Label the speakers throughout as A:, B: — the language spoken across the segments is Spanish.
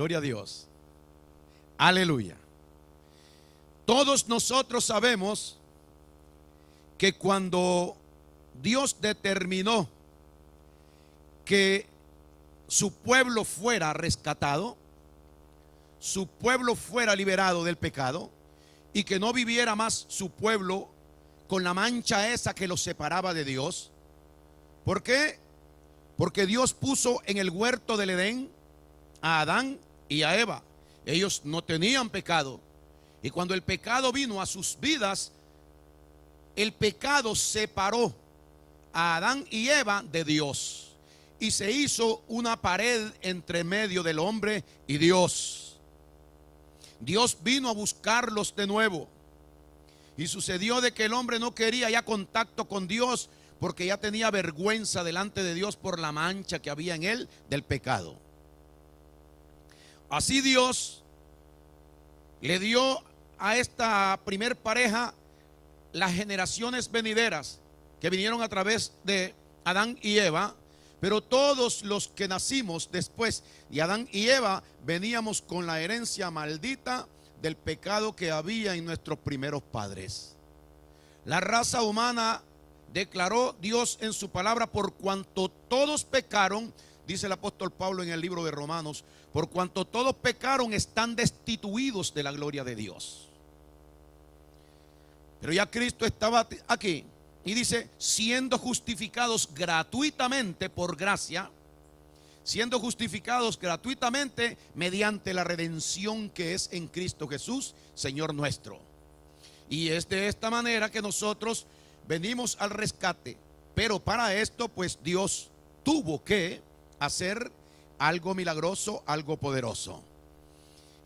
A: Gloria a Dios. Aleluya. Todos nosotros sabemos que cuando Dios determinó que su pueblo fuera rescatado, su pueblo fuera liberado del pecado y que no viviera más su pueblo con la mancha esa que los separaba de Dios. ¿Por qué? Porque Dios puso en el huerto del Edén a Adán y a Eva. Ellos no tenían pecado. Y cuando el pecado vino a sus vidas, el pecado separó a Adán y Eva de Dios. Y se hizo una pared entre medio del hombre y Dios. Dios vino a buscarlos de nuevo. Y sucedió de que el hombre no quería ya contacto con Dios porque ya tenía vergüenza delante de Dios por la mancha que había en él del pecado. Así Dios le dio a esta primer pareja las generaciones venideras que vinieron a través de Adán y Eva, pero todos los que nacimos después de Adán y Eva veníamos con la herencia maldita del pecado que había en nuestros primeros padres. La raza humana declaró Dios en su palabra: por cuanto todos pecaron, dice el apóstol Pablo en el libro de Romanos, por cuanto todos pecaron están destituidos de la gloria de Dios. Pero ya Cristo estaba aquí y dice: siendo justificados gratuitamente por gracia, siendo justificados gratuitamente mediante la redención que es en Cristo Jesús, Señor nuestro. Y es de esta manera que nosotros venimos al rescate. Pero para esto pues Dios tuvo que hacer algo milagroso, algo poderoso.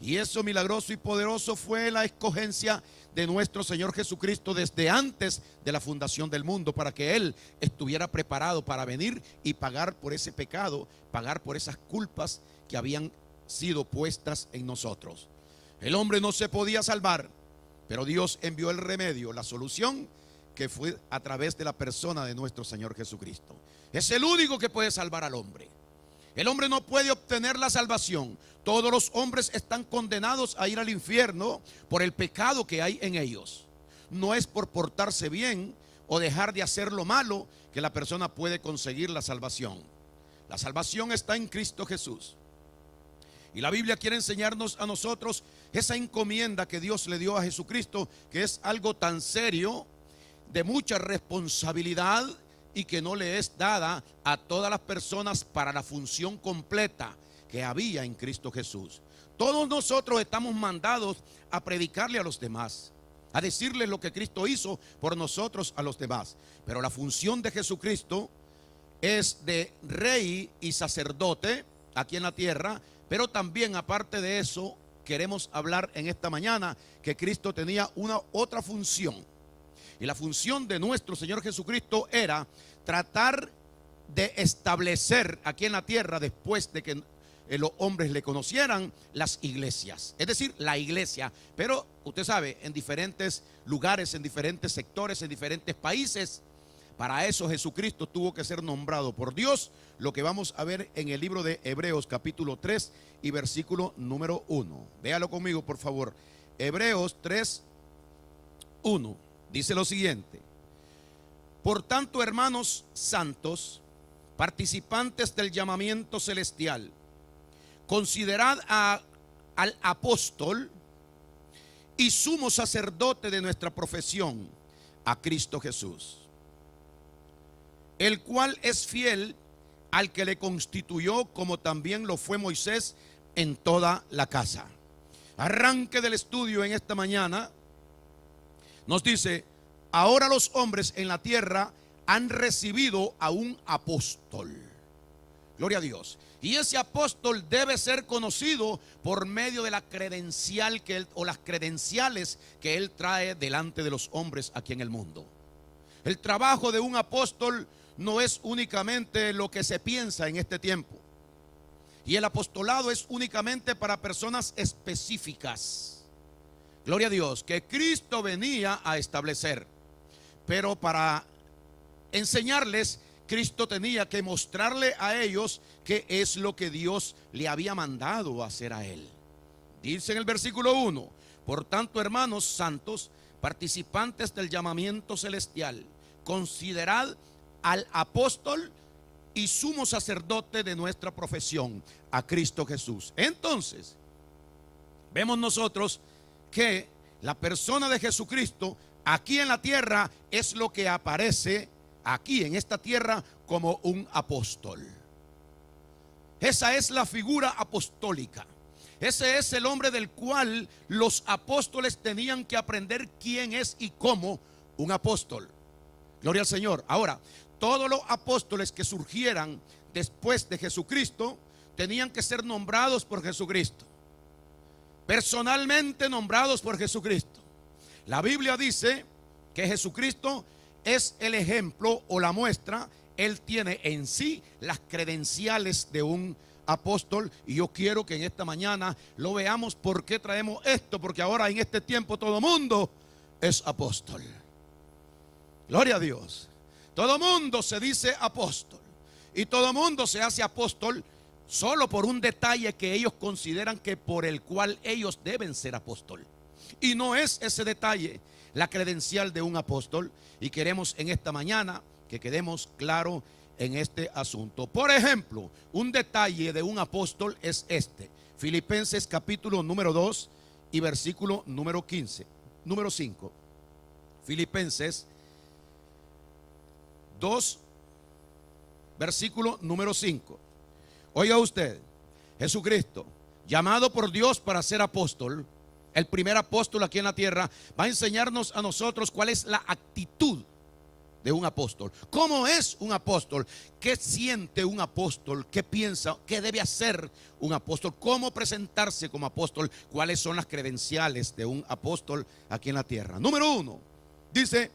A: Y eso milagroso y poderoso fue la escogencia de nuestro Señor Jesucristo desde antes de la fundación del mundo, para que Él estuviera preparado para venir y pagar por ese pecado, pagar por esas culpas que habían sido puestas en nosotros. El hombre no se podía salvar, pero Dios envió el remedio, la solución, que fue a través de la persona de nuestro Señor Jesucristo. Es el único que puede salvar al hombre. El hombre no puede obtener la salvación. Todos los hombres están condenados a ir al infierno por el pecado que hay en ellos. No es por portarse bien o dejar de hacer lo malo que la persona puede conseguir la salvación. La salvación está en Cristo Jesús. Y la Biblia quiere enseñarnos a nosotros esa encomienda que Dios le dio a Jesucristo, que es algo tan serio, de mucha responsabilidad, y que no le es dada a todas las personas para la función completa que había en Cristo Jesús. Todos nosotros estamos mandados a predicarle a los demás, a decirles lo que Cristo hizo por nosotros a los demás. Pero la función de Jesucristo es de rey y sacerdote aquí en la tierra. Pero también, aparte de eso, queremos hablar en esta mañana que Cristo tenía una otra función. Y la función de nuestro Señor Jesucristo era tratar de establecer aquí en la tierra, después de que los hombres le conocieran, las iglesias. Es decir, la iglesia. Pero usted sabe, en diferentes lugares, en diferentes sectores, en diferentes países. Para eso Jesucristo tuvo que ser nombrado por Dios, lo que vamos a ver en el libro de Hebreos capítulo 3 y versículo número 1. Véalo conmigo, por favor. Hebreos 3, 1. Dice lo siguiente: por tanto, hermanos santos, participantes del llamamiento celestial, considerad al apóstol y sumo sacerdote de nuestra profesión, a Cristo Jesús, el cual es fiel al que le constituyó, como también lo fue Moisés en toda la casa. Arranque del estudio en esta mañana. Nos dice: ahora los hombres en la tierra han recibido a un apóstol. Gloria a Dios. Y ese apóstol debe ser conocido por medio de la credencial que él, o las credenciales que él trae delante de los hombres aquí en el mundo. El trabajo de un apóstol no es únicamente lo que se piensa en este tiempo. Y el apostolado es únicamente para personas específicas. Gloria a Dios, que Cristo venía a establecer, pero para enseñarles Cristo tenía que mostrarle a ellos qué es lo que Dios le había mandado hacer a él. Dice en el versículo 1: por tanto, hermanos santos, participantes del llamamiento celestial, considerad al apóstol y sumo sacerdote de nuestra profesión, a Cristo Jesús. Entonces, vemos nosotros que la persona de Jesucristo aquí en la tierra es lo que aparece aquí en esta tierra como un apóstol. Esa es la figura apostólica. Ese es el hombre del cual los apóstoles tenían que aprender quién es y cómo un apóstol. Gloria al Señor. Ahora, todos los apóstoles que surgieran después de Jesucristo tenían que ser nombrados por Jesucristo, personalmente nombrados por Jesucristo. La Biblia dice que Jesucristo es el ejemplo o la muestra. Él tiene en sí las credenciales de un apóstol, y yo quiero que en esta mañana lo veamos. ¿Por qué traemos esto? Porque ahora en este tiempo todo mundo es apóstol. Gloria a Dios. Todo mundo se dice apóstol, y todo mundo se hace apóstol solo por un detalle que ellos consideran que por el cual ellos deben ser apóstol, y no es ese detalle la credencial de un apóstol. Y queremos en esta mañana que quedemos claro en este asunto. Por ejemplo, un detalle de un apóstol es este: Filipenses capítulo número 2 y versículo número 5. Filipenses 2, versículo número 5. Oiga usted, Jesucristo, llamado por Dios para ser apóstol, el primer apóstol aquí en la tierra, va a enseñarnos a nosotros cuál es la actitud de un apóstol. ¿Cómo es un apóstol? ¿Qué siente un apóstol? ¿Qué piensa? ¿Qué debe hacer un apóstol? ¿Cómo presentarse como apóstol? ¿Cuáles son las credenciales de un apóstol aquí en la tierra? Número 1, dice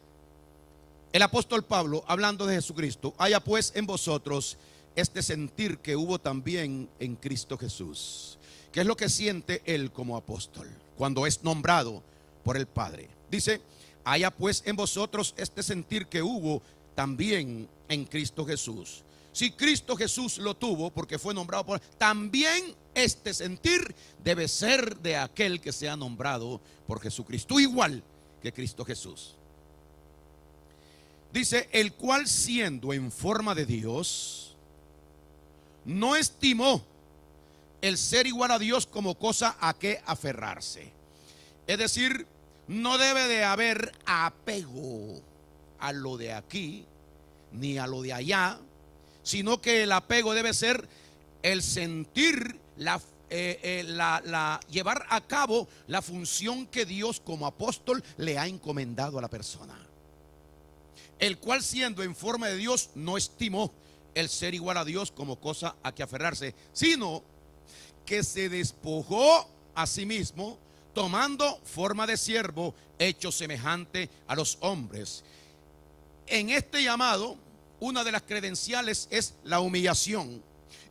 A: el apóstol Pablo, hablando de Jesucristo: haya pues en vosotros este sentir que hubo también en Cristo Jesús. ¿Qué es lo que siente él como apóstol cuando es nombrado por el Padre? Dice: haya pues en vosotros este sentir que hubo también en Cristo Jesús. Si Cristo Jesús lo tuvo porque fue nombrado por él, también este sentir debe ser de aquel que sea nombrado por Jesucristo, igual que Cristo Jesús. Dice: el cual siendo en forma de Dios, no estimó el ser igual a Dios como cosa a que aferrarse. Es decir, no debe de haber apego a lo de aquí ni a lo de allá, sino que el apego debe ser el sentir, llevar a cabo la función que Dios como apóstol le ha encomendado a la persona. El cual siendo en forma de Dios no estimó el ser igual a Dios como cosa a que aferrarse, sino que se despojó a sí mismo, tomando forma de siervo, hecho semejante a los hombres. En este llamado, una de las credenciales es la humillación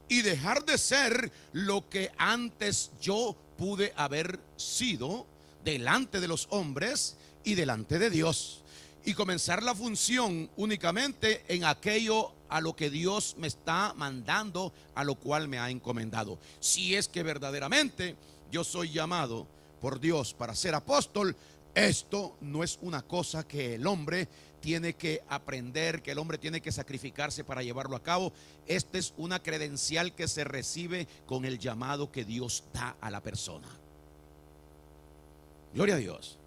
A: y dejar de ser lo que antes yo pude haber sido delante de los hombres y delante de Dios, y comenzar la función únicamente en aquello a lo que Dios me está mandando, a lo cual me ha encomendado. Si es que verdaderamente yo soy llamado por Dios para ser apóstol, esto no es una cosa que el hombre tiene que aprender, que el hombre tiene que sacrificarse para llevarlo a cabo. Esta es una credencial que se recibe con el llamado que Dios da a la persona. Gloria a Dios.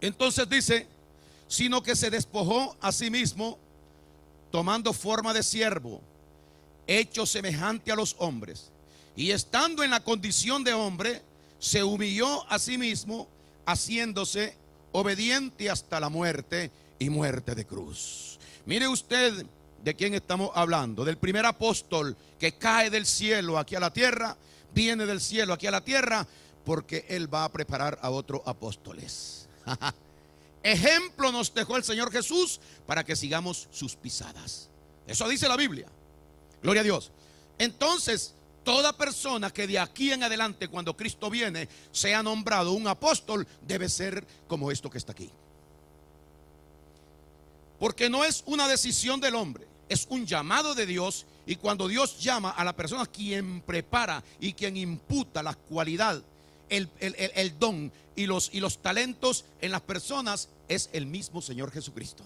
A: Entonces dice: sino que se despojó a sí mismo, tomando forma de siervo, hecho semejante a los hombres, y estando en la condición de hombre, se humilló a sí mismo, haciéndose obediente hasta la muerte, y muerte de cruz. Mire usted de quién estamos hablando: del primer apóstol que cae del cielo aquí a la tierra, viene del cielo aquí a la tierra, porque él va a preparar a otros apóstoles. Ejemplo nos dejó el Señor Jesús para que sigamos sus pisadas. Eso dice la Biblia. Gloria a Dios. Entonces, toda persona que de aquí en adelante, cuando Cristo viene, sea nombrado un apóstol, debe ser como esto que está aquí. Porque no es una decisión del hombre, es un llamado de Dios, y cuando Dios llama a la persona, quien prepara y quien imputa la cualidad, el don y los talentos en las personas es el mismo Señor Jesucristo.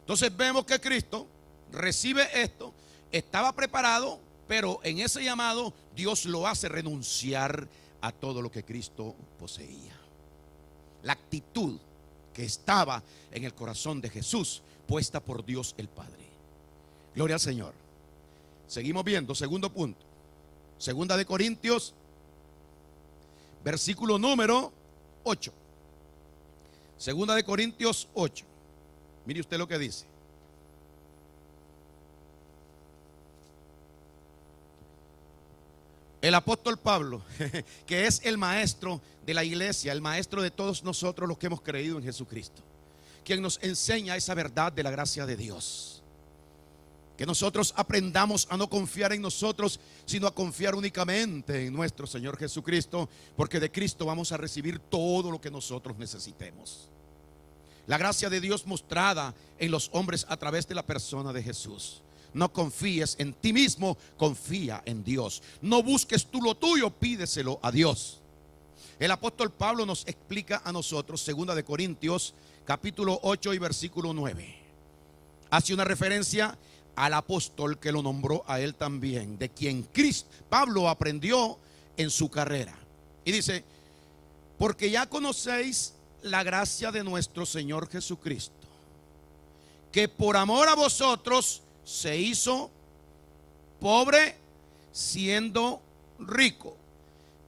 A: Entonces vemos que Cristo recibe esto, estaba preparado, pero en ese llamado Dios lo hace renunciar a todo lo que Cristo poseía. La actitud que estaba en el corazón de Jesús, puesta por Dios el Padre. Gloria al Señor. Seguimos viendo, segundo punto. Segunda de Corintios, versículo número 8. Segunda de Corintios 8. Mire usted lo que dice. El apóstol Pablo, que es el maestro de la iglesia, el maestro de todos nosotros los que hemos creído en Jesucristo, quien nos enseña esa verdad de la gracia de Dios. Que nosotros aprendamos a no confiar en nosotros, sino a confiar únicamente en nuestro Señor Jesucristo, porque de Cristo vamos a recibir todo lo que nosotros necesitemos. La gracia de Dios mostrada en los hombres a través de la persona de Jesús. No confíes en ti mismo, confía en Dios. No busques tú lo tuyo, pídeselo a Dios. El apóstol Pablo nos explica a nosotros, segunda de Corintios, capítulo 8 y versículo 9. Hace una referencia al apóstol que lo nombró a él también, de quien Cristo, Pablo aprendió en su carrera. Y dice, porque ya conocéis la gracia de nuestro Señor Jesucristo, que por amor a vosotros se hizo pobre siendo rico,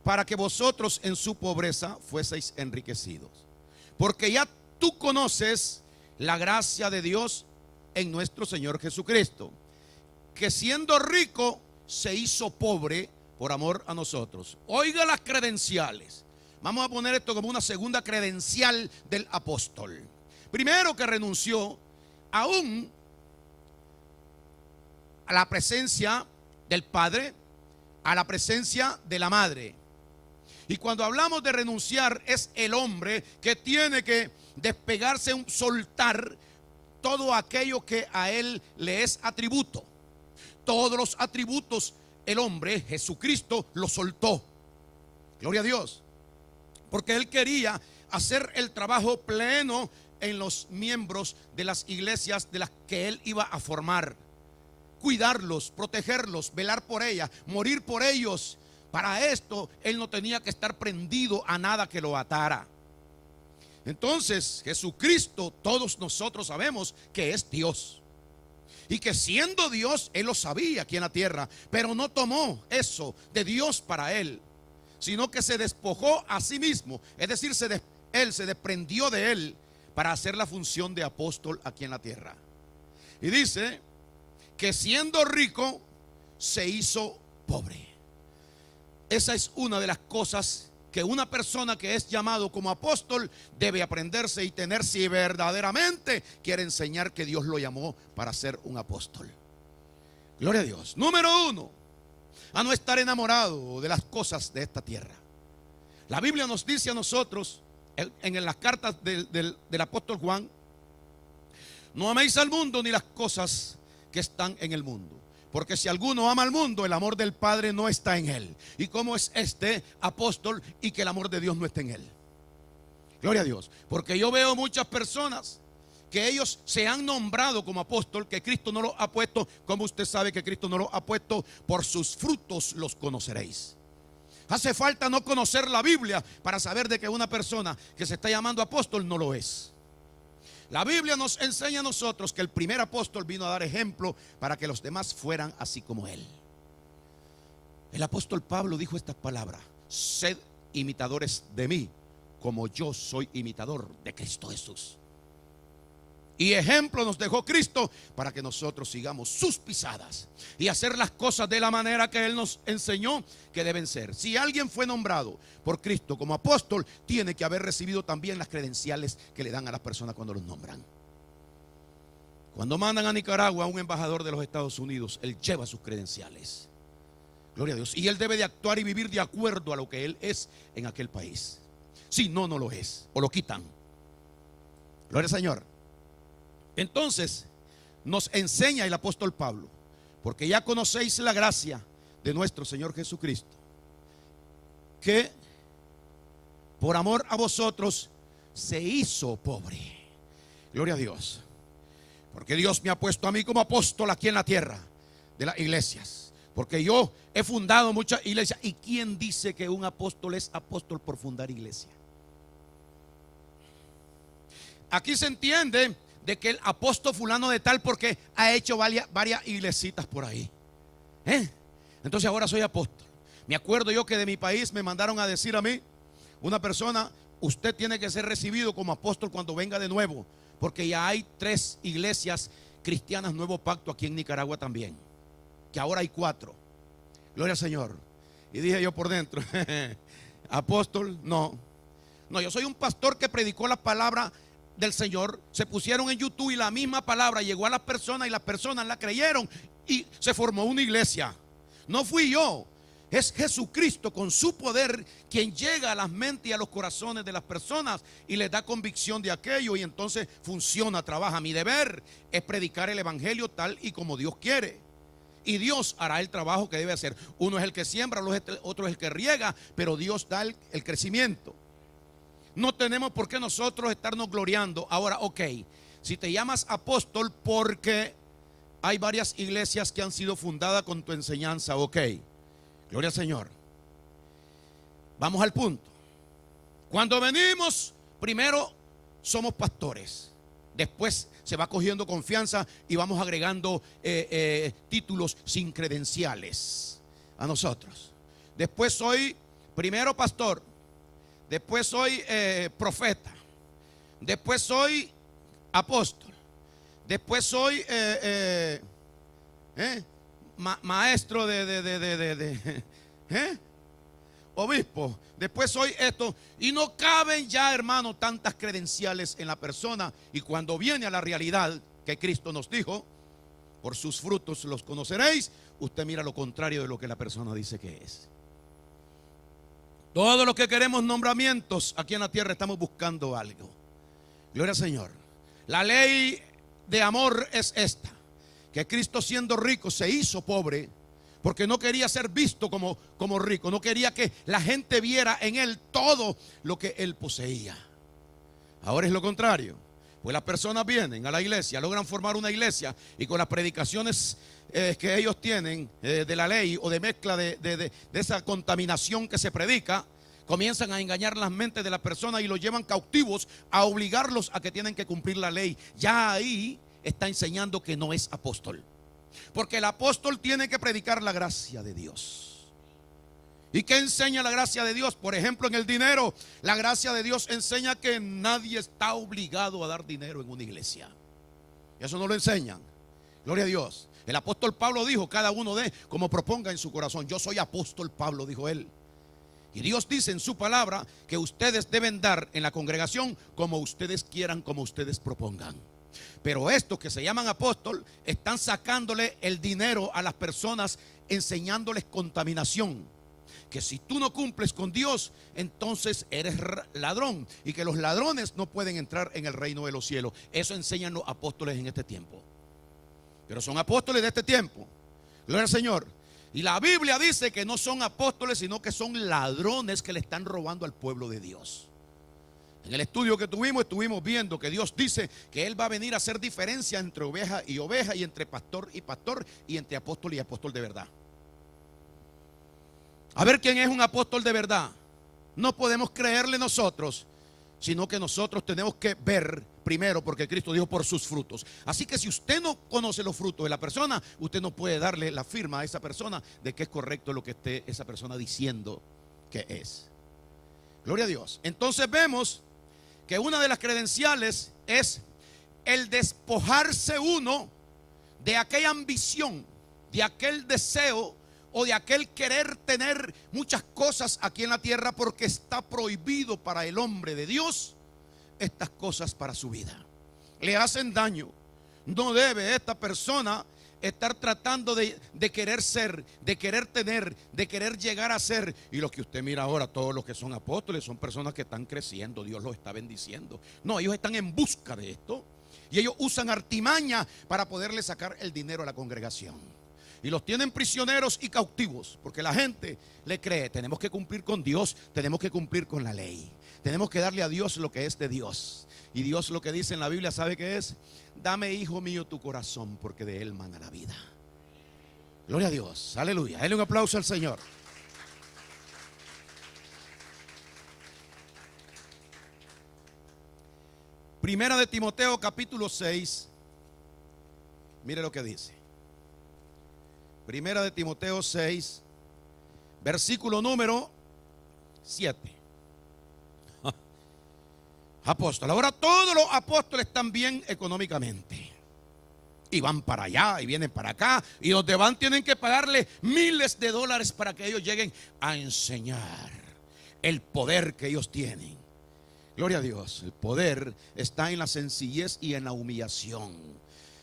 A: para que vosotros en su pobreza fueseis enriquecidos. Porque ya tú conoces la gracia de Dios en nuestro Señor Jesucristo, que siendo rico se hizo pobre por amor a nosotros. Oiga las credenciales. Vamos a poner esto como una segunda credencial del apóstol. Primero, que renunció aún a la presencia del Padre, a la presencia de la Madre. Y cuando hablamos de renunciar, es el hombre que tiene que despegarse, soltar todo aquello que a él le es atributo. Todos los atributos, el hombre, Jesucristo, lo soltó. Gloria a Dios. Porque él quería hacer el trabajo pleno en los miembros de las iglesias de las que él iba a formar. Cuidarlos, protegerlos, velar por ellas, morir por ellos. Para esto él no tenía que estar prendido a nada que lo atara. Entonces Jesucristo, todos nosotros sabemos que es Dios, y que siendo Dios, él lo sabía aquí en la tierra, pero no tomó eso de Dios para él, sino que se despojó a sí mismo. Es decir, él se desprendió de él para hacer la función de apóstol aquí en la tierra. Y dice que siendo rico se hizo pobre. Esa es una de las cosas que una persona que es llamado como apóstol debe aprenderse y tener, si verdaderamente quiere enseñar que Dios lo llamó para ser un apóstol. Gloria a Dios. Número 1, a no estar enamorado de las cosas de esta tierra. La Biblia nos dice a nosotros en las cartas del apóstol Juan: no améis al mundo ni las cosas que están en el mundo, porque si alguno ama al mundo, el amor del Padre no está en él. ¿Y cómo es este apóstol y que el amor de Dios no esté en él? Gloria a Dios. Porque yo veo muchas personas que ellos se han nombrado como apóstol, que Cristo no los ha puesto. Como usted sabe que Cristo no los ha puesto? Por sus frutos los conoceréis. Hace falta no conocer la Biblia para saber de que una persona que se está llamando apóstol no lo es. La Biblia nos enseña a nosotros que el primer apóstol vino a dar ejemplo para que los demás fueran así como él. El apóstol Pablo dijo estas palabras: sed imitadores de mí, como yo soy imitador de Cristo Jesús. Y ejemplo nos dejó Cristo para que nosotros sigamos sus pisadas y hacer las cosas de la manera que Él nos enseñó que deben ser. Si alguien fue nombrado por Cristo como apóstol, tiene que haber recibido también las credenciales que le dan a las personas cuando los nombran. Cuando mandan a Nicaragua a un embajador de los Estados Unidos, él lleva sus credenciales. Gloria a Dios. Y él debe de actuar y vivir de acuerdo a lo que él es en aquel país. Si no, no lo es, o lo quitan. Gloria al Señor. Entonces, nos enseña el apóstol Pablo, porque ya conocéis la gracia de nuestro Señor Jesucristo, que por amor a vosotros se hizo pobre. Gloria a Dios. Porque Dios me ha puesto a mí como apóstol aquí en la tierra de las iglesias. Porque yo he fundado muchas iglesias. ¿Y quién dice que un apóstol es apóstol por fundar iglesia? Aquí se entiende de que el apóstol fulano de tal porque ha hecho varias iglesitas por ahí. Entonces ahora soy apóstol. Me acuerdo yo que de mi país me mandaron a decir a mí, una persona, usted tiene que ser recibido como apóstol cuando venga de nuevo, porque ya hay 3 iglesias cristianas Nuevo Pacto aquí en Nicaragua también, que ahora hay 4. Gloria al Señor. Y dije yo por dentro, apóstol, no, yo soy un pastor que predicó la palabra del Señor. Se pusieron en YouTube y la misma palabra llegó a las personas y las personas la creyeron y se formó una iglesia. No fui yo, es Jesucristo con su poder quien llega a las mentes y a los corazones de las personas y les da convicción de aquello, y entonces funciona, trabaja. Mi deber es predicar el evangelio tal y como Dios quiere, y Dios hará el trabajo que debe hacer. Uno es el que siembra, otro es el que riega, pero Dios da el crecimiento. No tenemos por qué nosotros estarnos gloriando. Ahora, ok, si te llamas apóstol porque hay varias iglesias que han sido fundadas con tu enseñanza, ok, gloria al Señor. Vamos al punto. Cuando venimos, primero somos pastores. Después se va cogiendo confianza y vamos agregando títulos sin credenciales a nosotros. Después soy primero pastor. Después soy profeta. Después soy apóstol. Después soy maestro obispo. Después soy esto. Y no caben ya, hermano, tantas credenciales en la persona. Y cuando viene a la realidad que Cristo nos dijo, por sus frutos los conoceréis, usted mira lo contrario de lo que la persona dice que es. Todos los que queremos nombramientos aquí en la tierra estamos buscando algo. Gloria al Señor. La ley de amor es esta: que Cristo, siendo rico, se hizo pobre porque no quería ser visto como rico. No quería que la gente viera en él todo lo que él poseía. Ahora es lo contrario. Pues las personas vienen a la iglesia, logran formar una iglesia, y con las predicaciones que ellos tienen de la ley o de mezcla de esa contaminación que se predica, comienzan a engañar las mentes de las personas y los llevan cautivos a obligarlos a que tienen que cumplir la ley. Ya ahí está enseñando que no es apóstol, porque el apóstol tiene que predicar la gracia de Dios. ¿Y qué enseña la gracia de Dios? Por ejemplo, en el dinero, la gracia de Dios enseña que nadie está obligado a dar dinero en una iglesia. Eso no lo enseñan. Gloria a Dios. El apóstol Pablo dijo: cada uno dé como proponga en su corazón. Yo soy apóstol Pablo, dijo él. Y Dios dice en su palabra que ustedes deben dar en la congregación como ustedes quieran, como ustedes propongan. Pero estos que se llaman apóstol están sacándole el dinero a las personas, enseñándoles contaminación. Que si tú no cumples con Dios, entonces eres ladrón, y que los ladrones no pueden entrar en el reino de los cielos. Eso enseñan los apóstoles en este tiempo. Pero son apóstoles de este tiempo. Gloria al Señor. Y la Biblia dice que no son apóstoles, sino que son ladrones que le están robando al pueblo de Dios. En el estudio que tuvimos, estuvimos viendo que Dios dice que Él va a venir a hacer diferencia entre oveja y oveja, y entre pastor y pastor, y entre apóstol y apóstol de verdad. A ver quién es un apóstol de verdad. No podemos creerle nosotros, sino que nosotros tenemos que ver primero, porque Cristo dijo: por sus frutos. Así que si usted no conoce los frutos de la persona, usted no puede darle la firma a esa persona de que es correcto lo que esté esa persona diciendo que es. Gloria a Dios. Entonces vemos que una de las credenciales es el despojarse uno de aquella ambición, de aquel deseo o de aquel querer tener muchas cosas aquí en la tierra, porque está prohibido para el hombre de Dios estas cosas para su vida. Le hacen daño. No debe esta persona estar tratando de querer ser, de querer tener, de querer llegar a ser. Y lo que usted mira ahora, todos los que son apóstoles son personas que están creciendo, Dios los está bendiciendo. No, ellos están en busca de esto. Y ellos usan artimaña para poderle sacar el dinero a la congregación. Y los tienen prisioneros y cautivos, porque la gente le cree: tenemos que cumplir con Dios, tenemos que cumplir con la ley, tenemos que darle a Dios lo que es de Dios. Y Dios, lo que dice en la Biblia, ¿sabe qué es? Dame, hijo mío, tu corazón, porque de él mana la vida. Gloria a Dios, aleluya. Dale un aplauso al Señor. Primera de Timoteo capítulo 6. Mire lo que dice. Primera de Timoteo 6, versículo número 7. Apóstol. Ahora todos los apóstoles están bien económicamente. Y van para allá y vienen para acá. Y donde van tienen que pagarle miles de dólares para que ellos lleguen a enseñar el poder que ellos tienen. Gloria a Dios. El poder está en la sencillez y en la humillación.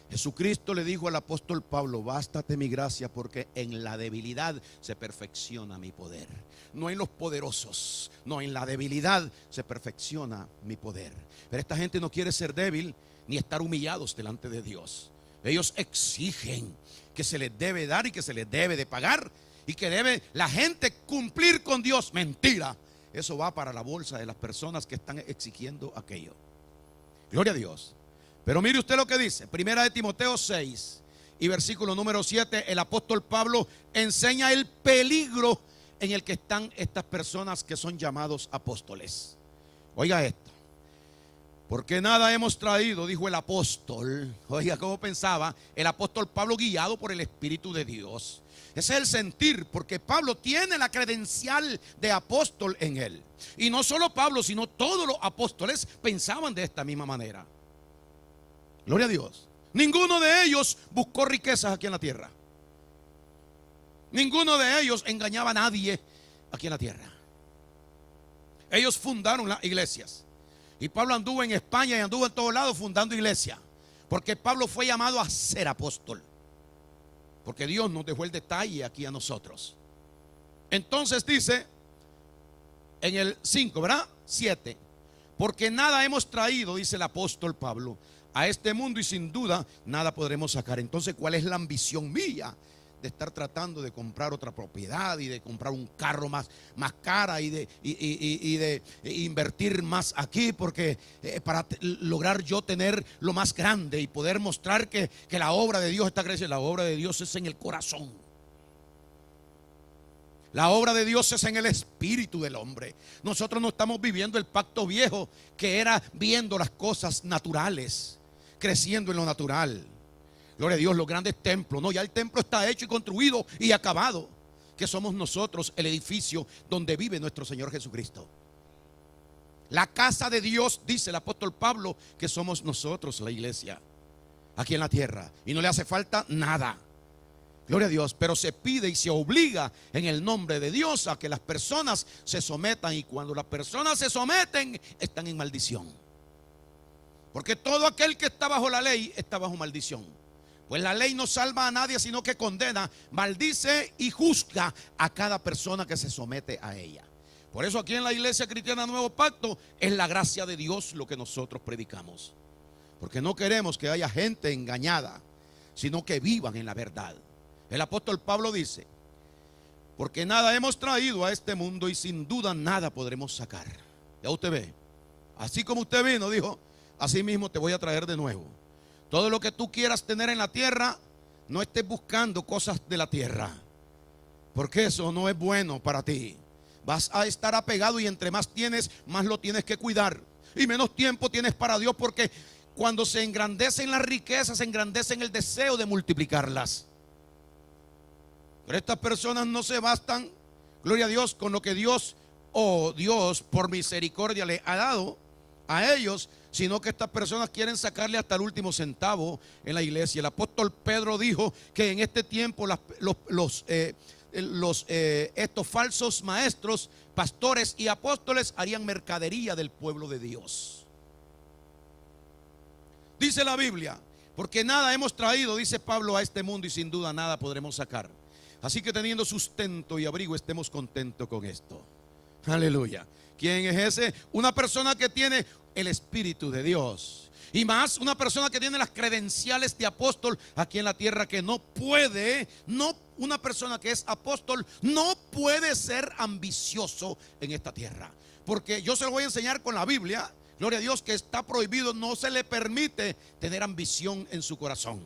A: Jesucristo le dijo al apóstol Pablo: bástate mi gracia, porque en la debilidad se perfecciona mi poder. No en los poderosos, no, en la debilidad se perfecciona mi poder. Pero esta gente no quiere ser débil ni estar humillados delante de Dios. Ellos exigen que se les debe dar y que se les debe de pagar, y que debe la gente cumplir con Dios. Mentira. Eso va para la bolsa de las personas que están exigiendo aquello. Gloria a Dios. Pero mire usted lo que dice, Primera de Timoteo 6 y versículo número 7. El apóstol Pablo enseña el peligro en el que están estas personas que son llamados apóstoles. Oiga esto: porque nada hemos traído, dijo el apóstol. Oiga cómo pensaba el apóstol Pablo, guiado por el Espíritu de Dios. Ese es el sentir, porque Pablo tiene la credencial de apóstol en él. Y no solo Pablo, sino todos los apóstoles pensaban de esta misma manera. Gloria a Dios. Ninguno de ellos buscó riquezas aquí en la tierra. Ninguno de ellos engañaba a nadie aquí en la tierra. Ellos fundaron las iglesias. Y Pablo anduvo en España y anduvo en todos lados fundando iglesias. Porque Pablo fue llamado a ser apóstol. Porque Dios nos dejó el detalle aquí a nosotros. Entonces dice en el 5, ¿verdad? 7. Porque nada hemos traído, dice el apóstol Pablo, a este mundo, y sin duda nada podremos sacar. Entonces, ¿cuál es la ambición mía? De estar tratando de comprar otra propiedad y de comprar un carro más cara y de invertir más aquí, porque para lograr yo tener lo más grande y poder mostrar que la obra de Dios está creciendo. La obra de Dios es en el corazón. La obra de Dios es en el espíritu del hombre. Nosotros no estamos viviendo el pacto viejo, que era viendo las cosas naturales, creciendo en lo natural. Gloria a Dios, los grandes templos. No, ya el templo está hecho y construido y acabado, que somos nosotros el edificio donde vive nuestro Señor Jesucristo. La casa de Dios, dice el apóstol Pablo, que somos nosotros, la iglesia, aquí en la tierra. Y no le hace falta nada. Gloria a Dios. Pero se pide y se obliga en el nombre de Dios a que las personas se sometan. Y cuando las personas se someten, están en maldición. Porque todo aquel que está bajo la ley está bajo maldición. Pues la ley no salva a nadie, sino que condena, maldice y juzga a cada persona que se somete a ella. Por eso aquí en la Iglesia Cristiana Nuevo Pacto es la gracia de Dios lo que nosotros predicamos. Porque no queremos que haya gente engañada, sino que vivan en la verdad. El apóstol Pablo dice: porque nada hemos traído a este mundo y sin duda nada podremos sacar. Ya usted ve, así como usted vino, dijo, así mismo te voy a traer de nuevo. Todo lo que tú quieras tener en la tierra, no estés buscando cosas de la tierra, porque eso no es bueno para ti. Vas a estar apegado, y entre más tienes, más lo tienes que cuidar, y menos tiempo tienes para Dios, porque cuando se engrandecen las riquezas, se engrandecen el deseo de multiplicarlas. Pero estas personas no se bastan, gloria a Dios, con lo que Dios por misericordia le ha dado a ellos, sino que estas personas quieren sacarle hasta el último centavo en la iglesia. El apóstol Pedro dijo que en este tiempo estos falsos maestros, pastores y apóstoles harían mercadería del pueblo de Dios. Dice la Biblia: porque nada hemos traído, dice Pablo, a este mundo, y sin duda nada podremos sacar. Así que teniendo sustento y abrigo, estemos contentos con esto. Aleluya. ¿Quién es ese? Una persona que tiene el Espíritu de Dios. Y más una persona que tiene las credenciales de apóstol aquí en la tierra, que no puede, una persona que es apóstol no puede ser ambicioso en esta tierra. Porque yo se lo voy a enseñar con la Biblia, gloria a Dios, que está prohibido, no se le permite tener ambición en su corazón.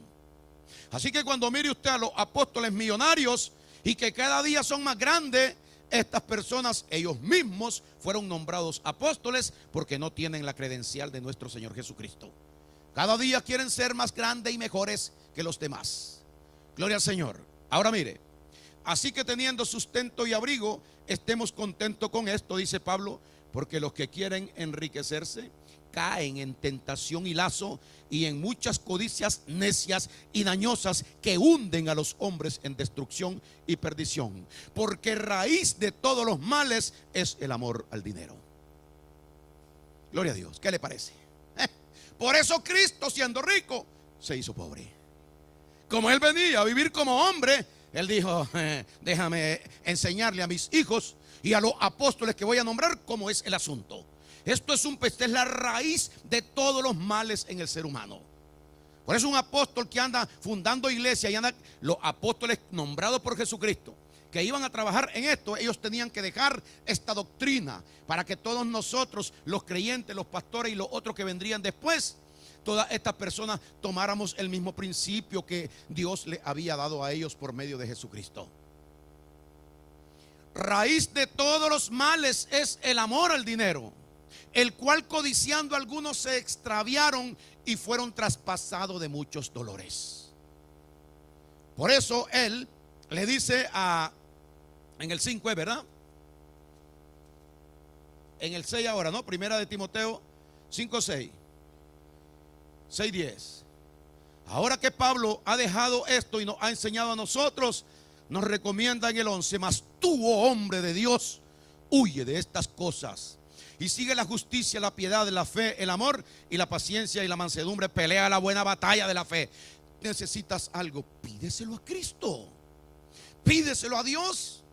A: Así que cuando mire usted a los apóstoles millonarios y que cada día son más grandes, estas personas, ellos mismos fueron nombrados apóstoles porque no tienen la credencial de nuestro Señor Jesucristo. Cada día quieren ser más grandes y mejores que los demás. Gloria al Señor. Ahora mire, así que teniendo sustento y abrigo, estemos contentos con esto, dice Pablo, porque los que quieren enriquecerse caen en tentación y lazo y en muchas codicias necias y dañosas que hunden a los hombres en destrucción y perdición. Porque raíz de todos los males es el amor al dinero. Gloria a Dios. ¿Qué le parece? Por eso Cristo, siendo rico, se hizo pobre. Como Él venía a vivir como hombre, Él dijo, déjame enseñarle a mis hijos y a los apóstoles que voy a nombrar cómo es el asunto. Esto es la raíz de todos los males en el ser humano. Por eso un apóstol que anda fundando iglesia y anda, los apóstoles nombrados por Jesucristo, que iban a trabajar en esto, ellos tenían que dejar esta doctrina para que todos nosotros, los creyentes, los pastores y los otros que vendrían después, todas estas personas tomáramos el mismo principio que Dios le había dado a ellos por medio de Jesucristo. Raíz de todos los males es el amor al dinero, el cual codiciando algunos se extraviaron y fueron traspasados de muchos dolores. Por eso él le dice en el 5, ¿verdad? En el 6 ahora, ¿no? Primera de Timoteo 5:6, 6:10. Ahora que Pablo ha dejado esto y nos ha enseñado a nosotros, nos recomienda en el 11, mas tú, oh hombre de Dios, huye de estas cosas y sigue la justicia, la piedad, la fe, el amor y la paciencia y la mansedumbre. Pelea la buena batalla de la fe. Necesitas algo, pídeselo a Cristo, pídeselo a Dios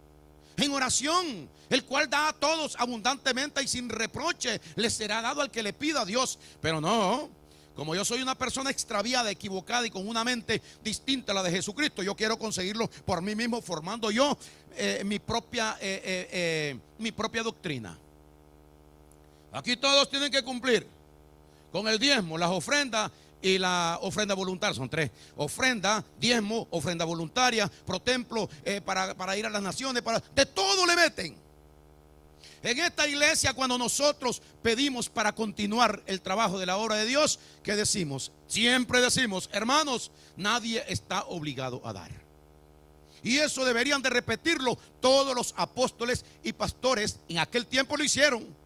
A: en oración, el cual da a todos abundantemente y sin reproche, le será dado al que le pida a Dios. Pero no, como yo soy una persona extraviada, equivocada y con una mente distinta a la de Jesucristo, yo quiero conseguirlo por mí mismo, formando yo mi propia doctrina. Aquí todos tienen que cumplir con el diezmo, las ofrendas y la ofrenda voluntaria. Son 3: ofrenda, diezmo, ofrenda voluntaria, pro templo, para ir a las naciones, de todo le meten. En esta iglesia, cuando nosotros pedimos para continuar el trabajo de la obra de Dios, ¿qué decimos? Siempre decimos, hermanos, nadie está obligado a dar. Y eso deberían de repetirlo todos los apóstoles y pastores. En aquel tiempo lo hicieron.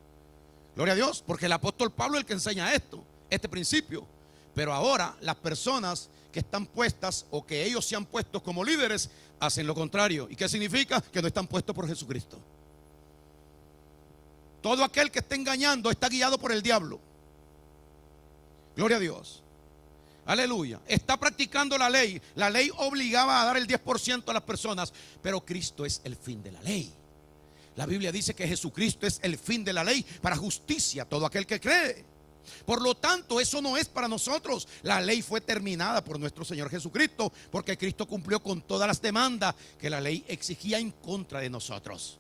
A: Gloria a Dios, porque el apóstol Pablo es el que enseña esto, este principio. Pero ahora las personas que están puestas o que ellos se han puesto como líderes hacen lo contrario. ¿Y qué significa? Que no están puestos por Jesucristo. Todo aquel que está engañando está guiado por el diablo. Gloria a Dios. Aleluya. Está practicando la ley. La ley obligaba a dar el 10% a las personas, pero Cristo es el fin de la ley. La Biblia dice que Jesucristo es el fin de la ley para justicia a todo aquel que cree. Por lo tanto, eso no es para nosotros. La ley fue terminada por nuestro Señor Jesucristo, porque Cristo cumplió con todas las demandas que la ley exigía en contra de nosotros.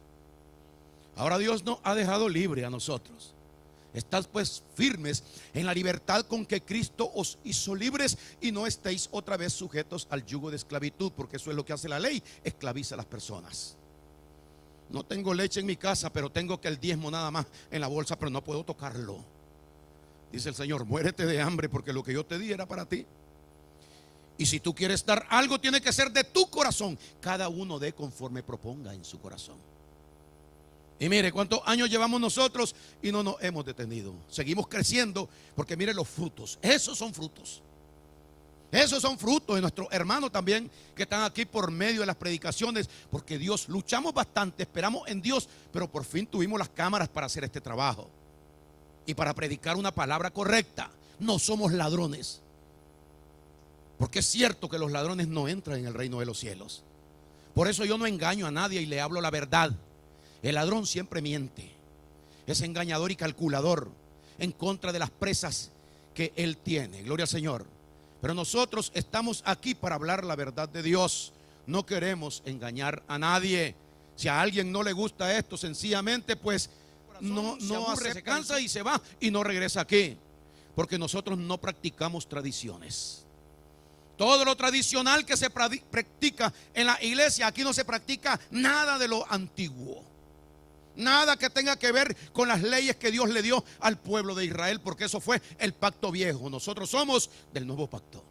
A: Ahora Dios nos ha dejado libre a nosotros. Estad pues firmes en la libertad con que Cristo os hizo libres, y no estéis otra vez sujetos al yugo de esclavitud, porque eso es lo que hace la ley, esclaviza a las personas. No tengo leche en mi casa, pero tengo que el diezmo nada más en la bolsa, pero no puedo tocarlo. Dice el Señor, muérete de hambre, porque lo que yo te di era para ti. Y si tú quieres dar algo, tiene que ser de tu corazón. Cada uno dé conforme proponga en su corazón. Y mire cuántos años llevamos nosotros y no nos hemos detenido. Seguimos creciendo, porque mire los frutos. Esos son frutos. Esos son frutos de nuestros hermanos también que están aquí por medio de las predicaciones, porque Dios, luchamos bastante, esperamos en Dios, pero por fin tuvimos las cámaras para hacer este trabajo y para predicar una palabra correcta. No somos ladrones, porque es cierto que los ladrones no entran en el reino de los cielos. Por eso yo no engaño a nadie y le hablo la verdad. El ladrón siempre miente, es engañador y calculador en contra de las presas que Él tiene. Gloria al Señor. Pero nosotros estamos aquí para hablar la verdad de Dios. No queremos engañar a nadie. Si a alguien no le gusta esto, sencillamente pues no aburre, se cansa y se va y no regresa aquí. Porque nosotros no practicamos tradiciones. Todo lo tradicional que se practica en la iglesia, aquí no se practica nada de lo antiguo. Nada que tenga que ver con las leyes que Dios le dio al pueblo de Israel, porque eso fue el pacto viejo. Nosotros somos del nuevo pacto.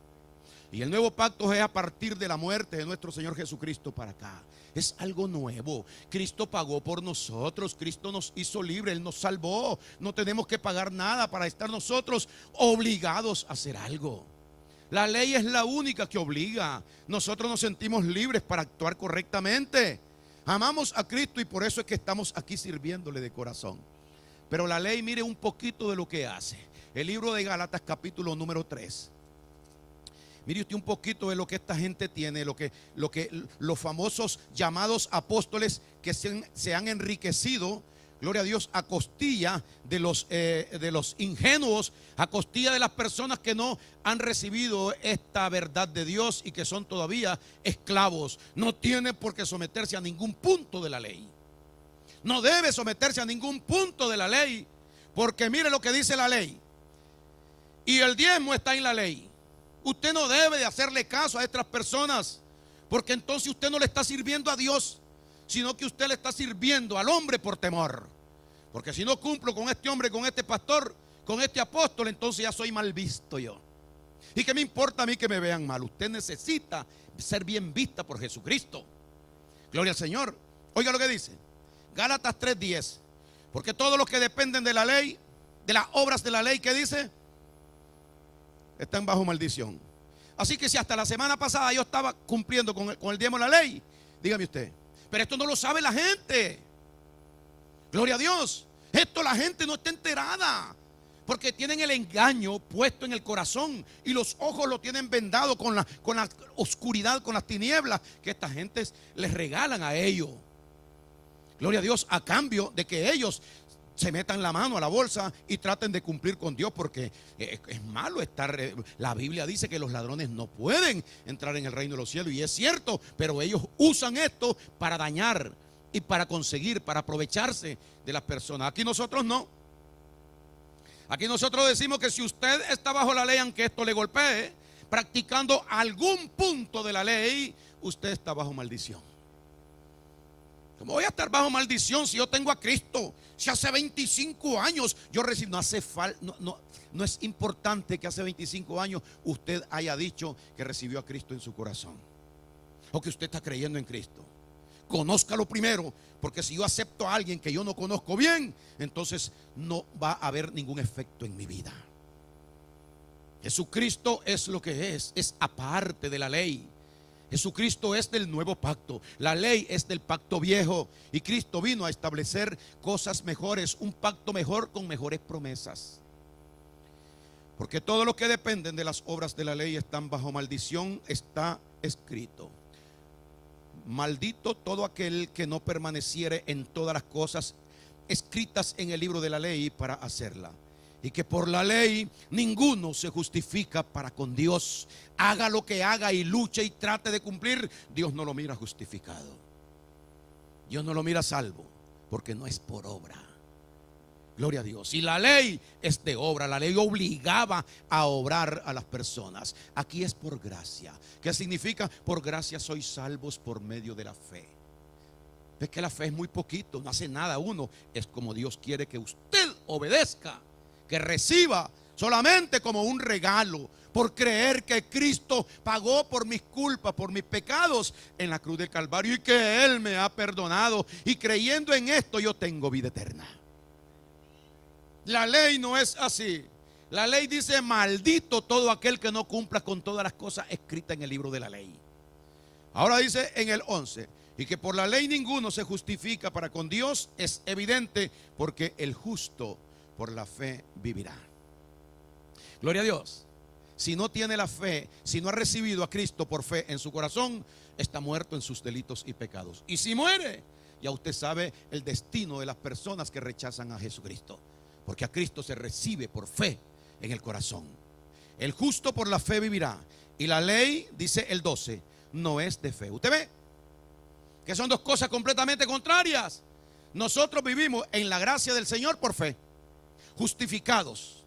A: Y el nuevo pacto es a partir de la muerte de nuestro Señor Jesucristo para acá. Es algo nuevo. Cristo pagó por nosotros. Cristo nos hizo libre. Él nos salvó. No tenemos que pagar nada para estar nosotros obligados a hacer algo. La ley es la única que obliga. Nosotros nos sentimos libres para actuar correctamente. Amamos a Cristo y por eso es que estamos aquí sirviéndole de corazón. Pero la ley, mire un poquito de lo que hace. El libro de Gálatas, capítulo número 3. Mire usted un poquito de lo que esta gente tiene, los famosos llamados apóstoles que se han enriquecido, gloria a Dios, a costilla de los ingenuos, a costilla de las personas que no han recibido esta verdad de Dios y que son todavía esclavos. No tiene por qué someterse a ningún punto de la ley. No debe someterse a ningún punto de la ley, porque mire lo que dice la ley. Y el diezmo está en la ley. Usted no debe de hacerle caso a estas personas, porque entonces usted no le está sirviendo a Dios, sino que usted le está sirviendo al hombre por temor. Porque si no cumplo con este hombre, con este pastor, con este apóstol, entonces ya soy mal visto yo. ¿Y qué me importa a mí que me vean mal? Usted necesita ser bien vista por Jesucristo. Gloria al Señor. Oiga lo que dice Gálatas 3:10. Porque todos los que dependen de la ley, de las obras de la ley, ¿qué dice? Están bajo maldición. Así que si hasta la semana pasada yo estaba cumpliendo con el diezmo de la ley, dígame usted, pero esto no lo sabe la gente. Gloria a Dios. Esto la gente no está enterada, porque tienen el engaño puesto en el corazón y los ojos lo tienen vendado con la oscuridad, con las tinieblas que estas gentes les regalan a ellos. Gloria a Dios, a cambio de que ellos se metan la mano a la bolsa y traten de cumplir con Dios, porque es malo estar. La Biblia dice que los ladrones no pueden entrar en el reino de los cielos, y es cierto, pero ellos usan esto para dañar y para conseguir, para aprovecharse de las personas. Aquí nosotros no. Aquí nosotros decimos que si usted está bajo la ley, aunque esto le golpee, practicando algún punto de la ley, usted está bajo maldición. ¿Cómo voy a estar bajo maldición si yo tengo a Cristo? Si hace 25 años yo recibí, no hace falta, no es importante que hace 25 años usted haya dicho que recibió a Cristo en su corazón, o que usted está creyendo en Cristo. Conózcalo primero, porque si yo acepto a alguien que yo no conozco bien, entonces no va a haber ningún efecto en mi vida. Jesucristo es lo que es aparte de la ley. Jesucristo es del nuevo pacto. La ley es del pacto viejo, y Cristo vino a establecer cosas mejores, un pacto mejor con mejores promesas. Porque todos los que dependen de las obras de la ley están bajo maldición. Está escrito: maldito todo aquel que no permaneciere en todas las cosas escritas en el libro de la ley para hacerla. Y que por la ley ninguno se justifica para con Dios. Haga lo que haga y luche y trate de cumplir, Dios no lo mira justificado. Dios no lo mira salvo, porque no es por obra. Gloria a Dios. Y la ley es de obra. La ley obligaba a obrar a las personas. Aquí es por gracia. ¿Qué significa? Por gracia sois salvos por medio de la fe. Es que la fe es muy poquito, no hace nada uno. Es como Dios quiere que usted obedezca, que reciba solamente como un regalo, por creer que Cristo pagó por mis culpas, por mis pecados en la cruz del Calvario, y que Él me ha perdonado, y creyendo en esto yo tengo vida eterna. La ley no es así. La ley dice: maldito todo aquel que no cumpla con todas las cosas escritas en el libro de la ley. Ahora dice en el 11: y que por la ley ninguno se justifica para con Dios. Es evidente, porque el justo por la fe vivirá. Gloria a Dios. Si no tiene la fe, si no ha recibido a Cristo por fe en su corazón, está muerto en sus delitos y pecados. Y si muere, ya usted sabe el destino de las personas que rechazan a Jesucristo. Porque a Cristo se recibe por fe en el corazón. El justo por la fe vivirá. Y la ley, dice el 12, no es de fe. ¿Usted ve? Que son dos cosas completamente contrarias. Nosotros vivimos en la gracia del Señor por fe, justificados.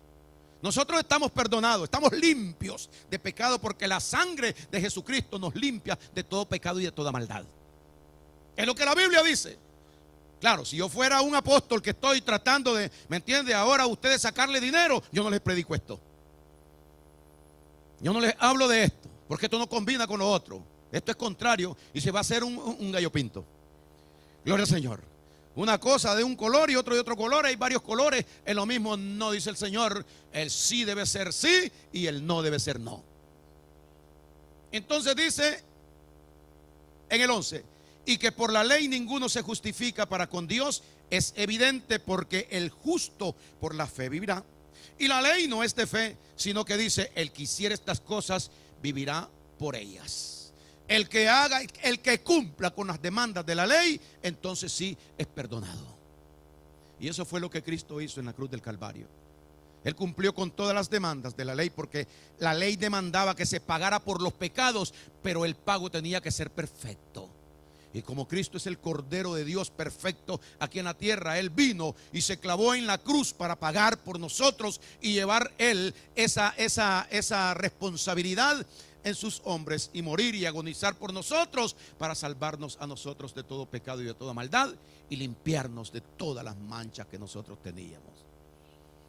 A: Nosotros estamos perdonados, estamos limpios de pecado porque la sangre de Jesucristo nos limpia de todo pecado y de toda maldad. Es lo que la Biblia dice. Claro, si yo fuera un apóstol que estoy tratando de, ¿me entiende? Ahora a ustedes sacarle dinero, yo no les predico esto. Yo no les hablo de esto, porque esto no combina con lo otro. Esto es contrario y se va a hacer un gallo pinto. Gloria al Señor. Una cosa de un color y otro de otro color. Hay varios colores. Es lo mismo, no, dice el Señor. El sí debe ser sí y el no debe ser no. Entonces dice en el 11, y que por la ley ninguno se justifica para con Dios, es evidente, porque el justo por la fe vivirá. Y la ley no es de fe, sino que dice, el que hiciera estas cosas vivirá por ellas. El que haga, el que cumpla con las demandas de la ley, entonces sí es perdonado. Y eso fue lo que Cristo hizo en la cruz del Calvario. Él cumplió con todas las demandas de la ley, porque la ley demandaba que se pagara por los pecados, pero el pago tenía que ser perfecto. Y como Cristo es el Cordero de Dios perfecto aquí en la tierra, Él vino y se clavó en la cruz para pagar por nosotros y llevar Él esa responsabilidad en sus hombres y morir y agonizar por nosotros para salvarnos a nosotros de todo pecado y de toda maldad y limpiarnos de todas las manchas que nosotros teníamos.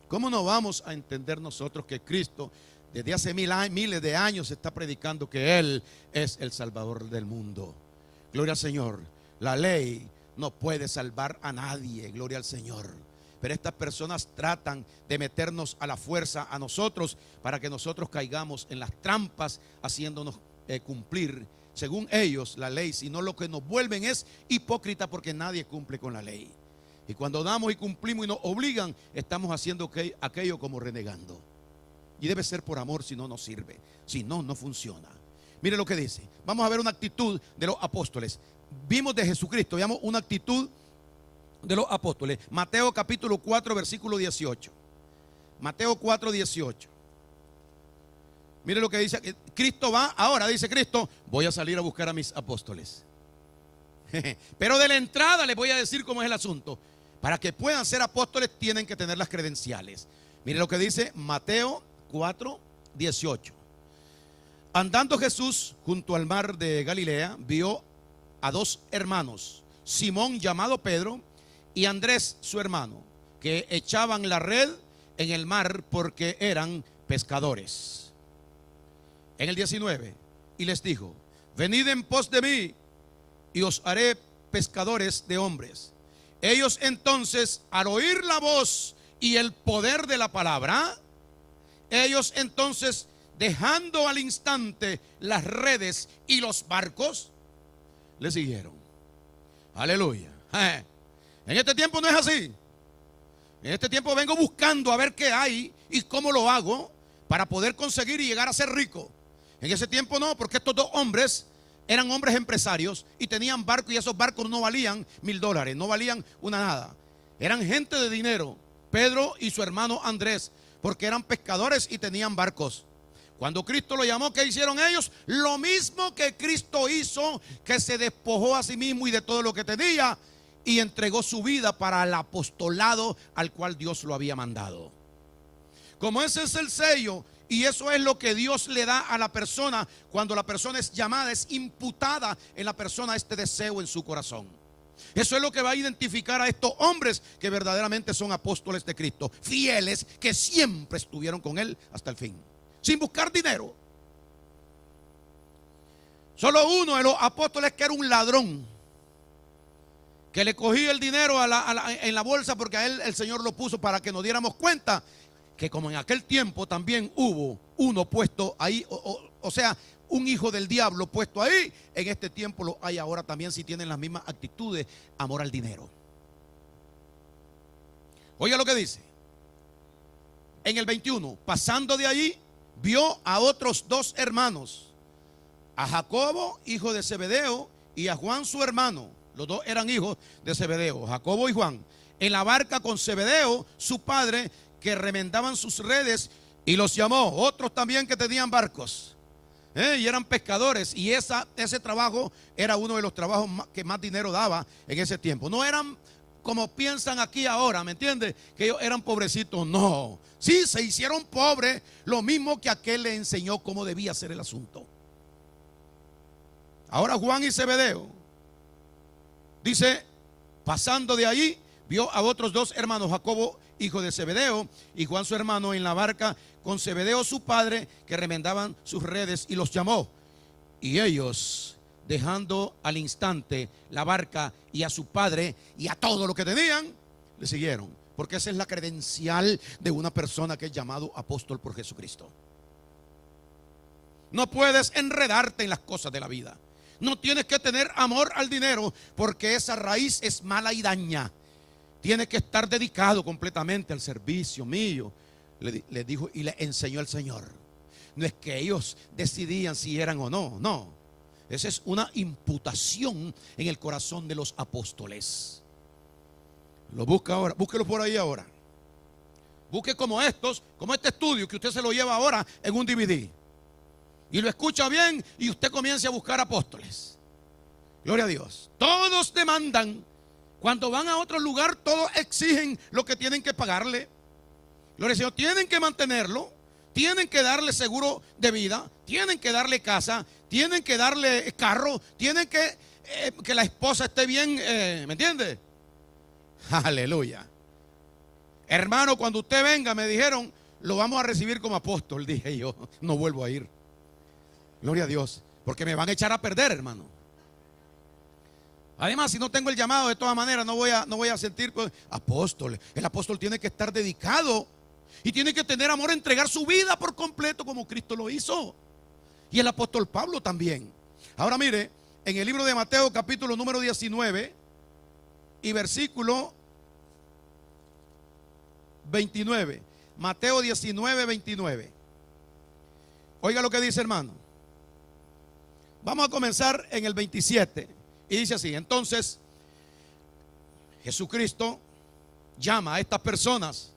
A: ¿Cómo no vamos a entender nosotros que Cristo desde hace miles de años está predicando que Él es el Salvador del mundo? Gloria al Señor. La ley no puede salvar a nadie, gloria al Señor. Pero estas personas tratan de meternos a la fuerza a nosotros para que nosotros caigamos en las trampas, haciéndonos cumplir, según ellos, la ley. Sino lo que nos vuelven es hipócrita, porque nadie cumple con la ley. Y cuando damos y cumplimos y nos obligan, estamos haciendo aquello como renegando. Y debe ser por amor, si no, no sirve. Si no, no funciona. Mire lo que dice. Vamos a ver una actitud de los apóstoles. Vimos de Jesucristo, veamos una actitud de los apóstoles. Mateo capítulo 4, versículo 18. Mateo 4, 18. Mire lo que dice. Cristo va, ahora dice Cristo, voy a salir a buscar a mis apóstoles. Pero de la entrada les voy a decir cómo es el asunto. Para que puedan ser apóstoles tienen que tener las credenciales. Mire lo que dice Mateo 4, 18. Andando Jesús junto al mar de Galilea, vio a dos hermanos, Simón llamado Pedro y Andrés su hermano, que echaban la red en el mar porque eran pescadores. En el 19, y les dijo, venid en pos de mí y os haré pescadores de hombres. Ellos entonces, al oír la voz y el poder de la palabra, ellos entonces, dejando al instante las redes y los barcos, le siguieron. Aleluya. En este tiempo no es así. En este tiempo vengo buscando a ver qué hay y cómo lo hago para poder conseguir y llegar a ser rico. En ese tiempo no, porque estos dos hombres eran hombres empresarios y tenían barcos, y esos barcos no valían $1000, no valían una nada. Eran gente de dinero, Pedro y su hermano Andrés, porque eran pescadores y tenían barcos. Cuando Cristo lo llamó, ¿qué hicieron ellos? Lo mismo que Cristo hizo, que se despojó a sí mismo y de todo lo que tenía y entregó su vida para el apostolado al cual Dios lo había mandado. Como ese es el sello, y eso es lo que Dios le da a la persona cuando la persona es llamada, es imputada en la persona este deseo en su corazón. Eso es lo que va a identificar a estos hombres que verdaderamente son apóstoles de Cristo, fieles, que siempre estuvieron con Él hasta el fin, sin buscar dinero. Solo uno de los apóstoles, que era un ladrón, que le cogía el dinero en la bolsa, porque a él el Señor lo puso para que nos diéramos cuenta que como en aquel tiempo también hubo uno puesto ahí, o sea, un hijo del diablo puesto ahí, en este tiempo lo hay ahora también, si tienen las mismas actitudes, amor al dinero. Oiga lo que dice en el 21, pasando de allí, vio a otros dos hermanos, a Jacobo, hijo de Zebedeo, y a Juan su hermano. Los dos eran hijos de Zebedeo, Jacobo y Juan, en la barca con Zebedeo su padre, que remendaban sus redes. Y los llamó, otros también que tenían barcos, y eran pescadores. Y ese trabajo era uno de los trabajos que más dinero daba en ese tiempo. No eran como piensan aquí ahora, ¿me entiendes? Que ellos eran pobrecitos. No, sí, se hicieron pobres, lo mismo que aquel le enseñó cómo debía ser el asunto. Ahora Juan y Zebedeo, dice, pasando de allí, vio a otros dos hermanos, Jacobo, hijo de Zebedeo, y Juan su hermano, en la barca con Zebedeo su padre, que remendaban sus redes, y los llamó. Y ellos, dejando al instante la barca y a su padre y a todo lo que tenían, le siguieron. Porque esa es la credencial de una persona que es llamado apóstol por Jesucristo. No puedes enredarte en las cosas de la vida. No tienes que tener amor al dinero, porque esa raíz es mala y daña. Tiene que estar dedicado completamente al servicio mío, le dijo y le enseñó el Señor. No es que ellos decidían si eran o no, no. Esa es una imputación en el corazón de los apóstoles. Lo busca ahora, búsquelo por ahí ahora. Busque como este estudio que usted se lo lleva ahora en un DVD. Y lo escucha bien y usted comienza a buscar apóstoles. Gloria a Dios. Todos demandan. Cuando van a otro lugar, todos exigen lo que tienen que pagarle. Gloria al Señor. Tienen que mantenerlo. Tienen que darle seguro de vida. Tienen que darle casa. Tienen que darle carro. Tienen que la esposa esté bien. ¿Me entiende? Aleluya. Hermano, cuando usted venga, me dijeron, lo vamos a recibir como apóstol. Dije yo, no vuelvo a ir. Gloria a Dios, porque me van a echar a perder, hermano. Además, si no tengo el llamado, de todas maneras no voy a sentir pues, apóstol. El apóstol tiene que estar dedicado y tiene que tener amor, entregar su vida por completo como Cristo lo hizo. Y el apóstol Pablo también. Ahora mire, en el libro de Mateo, capítulo número 19 y versículo 29. Mateo 19, 29. Oiga lo que dice, hermano. Vamos a comenzar en el 27. Y dice así: entonces Jesucristo llama a estas personas.